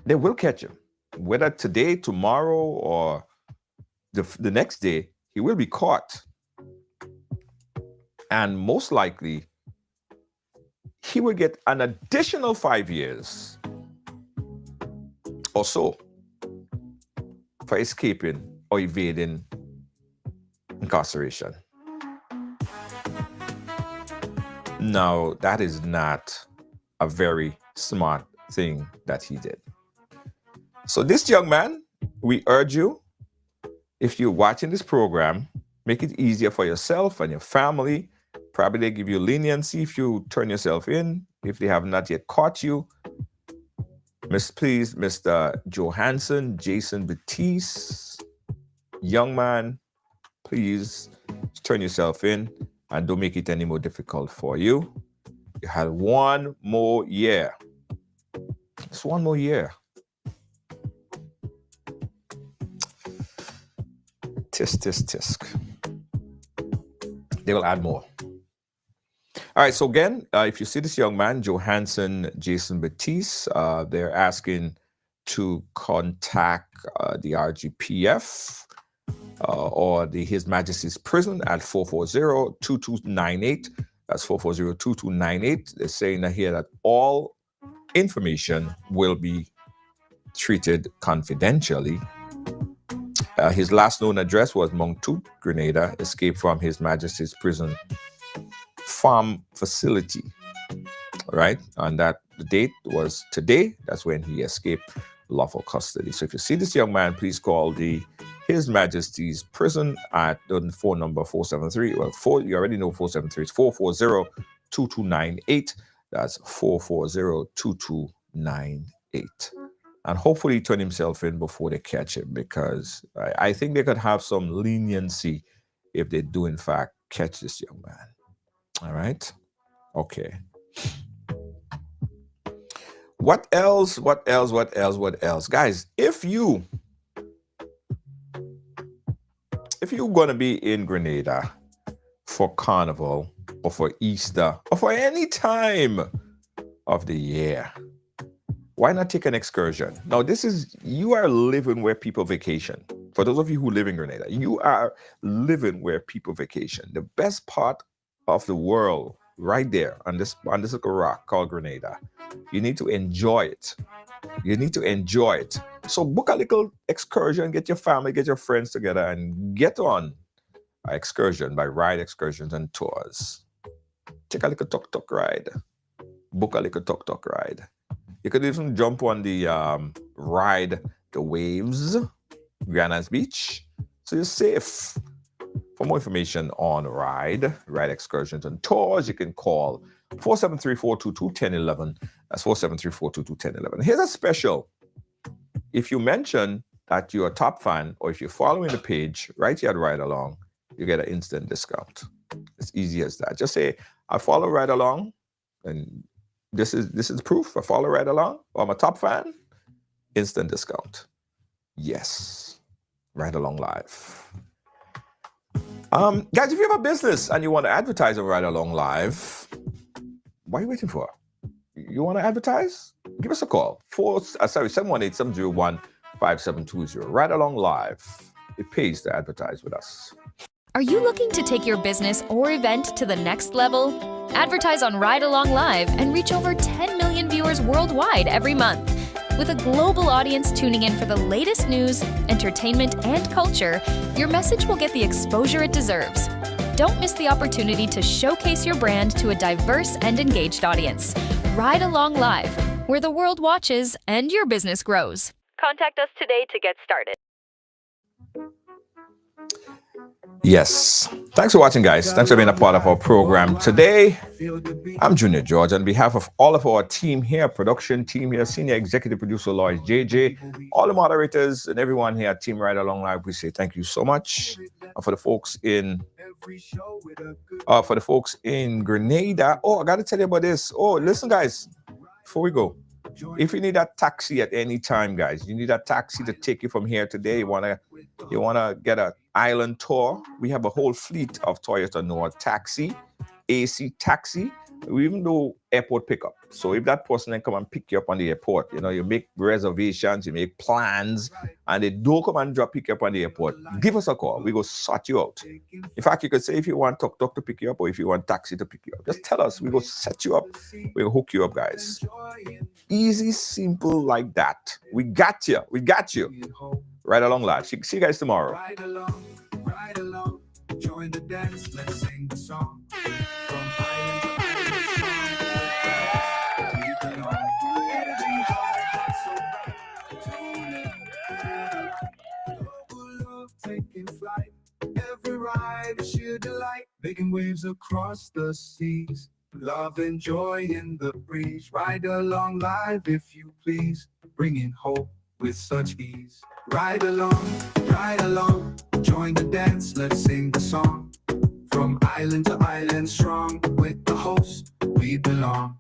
They will catch him. Whether today, tomorrow, or the next day, he will be caught. And most likely, he will get an additional 5 years or so for escaping or evading incarceration. Now, that is not a very smart thing that he did. So this young man, we urge you, if you're watching this program, make it easier for yourself and your family. Probably they give you leniency if you turn yourself in, if they have not yet caught you. Please, Mr. Johansson Jason Batiste, young man, please turn yourself in and don't make it any more difficult for you. You had 1 more year. Just 1 more year. Tisk. They will add more. All right, so again, if you see this young man, Johansson Jason Batiste, they're asking to contact the RGPF or His Majesty's Prison at 440-2298. That's 440-2298. They're saying that here that all information will be treated confidentially. His last known address was Moncton, Grenada, escaped from His Majesty's Prison farm facility, right? And that the date was today. That's when he escaped lawful custody. So if you see this young man, please call the His Majesty's Prison at the phone number 473. Well, you already know 473. It's 440-2298. That's 440-2298. And hopefully turn himself in before they catch him, because I think they could have some leniency if they do in fact catch this young man. All right? Okay. What else? Guys, if you're gonna be in Grenada for Carnival or for Easter or for any time of the year, why not take an excursion? Now, you are living where people vacation. For those of you who live in Grenada, you are living where people vacation. The best part of the world, right there on this little rock called Grenada. You need to enjoy it. So book a little excursion, get your family, get your friends together, and get on an excursion by Ride Excursions and Tours. Take a little tuk-tuk ride. Book a little tuk-tuk ride. You could even jump on the Ride the Waves, Guyana's Beach, so you're safe. For more information on Ride Excursions and Tours, you can call 473-422-1011. That's 473-422-1011. Here's a special. If you mention that you're a top fan, or if you're following the page right here at Ride Along, you get an instant discount. It's easy as that. Just say, I follow Ride Along, and this is proof. I follow Ride Along, or I'm a top fan, instant discount. Yes. Ride Along Live. Guys, if you have a business and you want to advertise on Ride Along Live, what are you waiting for? You want to advertise? Give us a call. 718-701-5720. Ride Along Live. It pays to advertise with us. Are you looking to take your business or event to the next level? Advertise on Ride Along Live and reach over 10 million viewers worldwide every month. With a global audience tuning in for the latest news, entertainment, and culture, your message will get the exposure it deserves. Don't miss the opportunity to showcase your brand to a diverse and engaged audience. Ride Along Live, where the world watches and your business grows. Contact us today to get started. Yes. Thanks for watching, guys. Thanks for being a part of our program today. I'm Junior George. On behalf of all of our team here, production team here, senior executive producer Lois JJ, all the moderators and everyone here at Team Ride Along Live, we say thank you so much. And for the folks in Grenada, I got to tell you about this. Listen, guys, before we go, if you need a taxi at any time, guys, you need a taxi to take you from here today. You wanna get an island tour. We have a whole fleet of Toyota Noah taxi, AC taxi. We even do airport pickup. So if that person then come and pick you up on the airport, you make reservations, you make plans, and they don't come and pick you up on the airport, give us a call. We go sort you out. In fact, you could say if you want tuk-tuk to pick you up or if you want taxi to pick you up, just tell us. We go set you up. We'll hook you up, guys. Easy, simple like that. We got you. Ride Along Live. See you guys tomorrow. Ride along, join the dance, let's sing the song. From island to island, every heart so bright. Tune in, global love taking flight. Every ride is sheer delight, making waves across the seas. Love and joy in the breeze. Ride Along Live, if you please, bringing hope with such ease. Ride along, join the dance, let's sing the song. From island to island strong, with the host, we belong.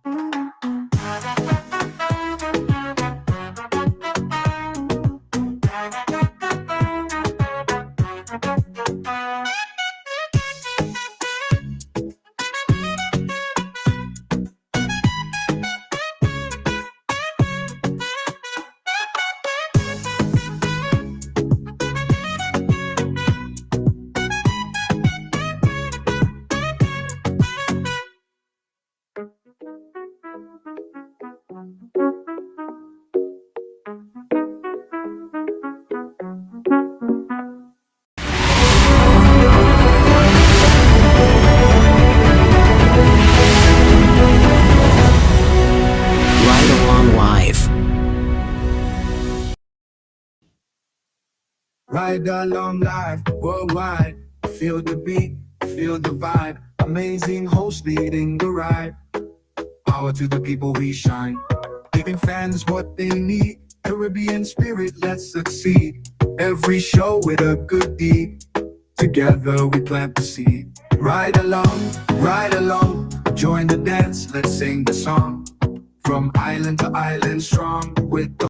Ride along live worldwide. Feel the beat, feel the vibe. Amazing host leading the ride. Power to the people we shine. Giving fans what they need. Caribbean spirit, let's succeed. Every show with a good deed. Together we plant the seed. Ride along, join the dance, let's sing the song. From island to island strong with the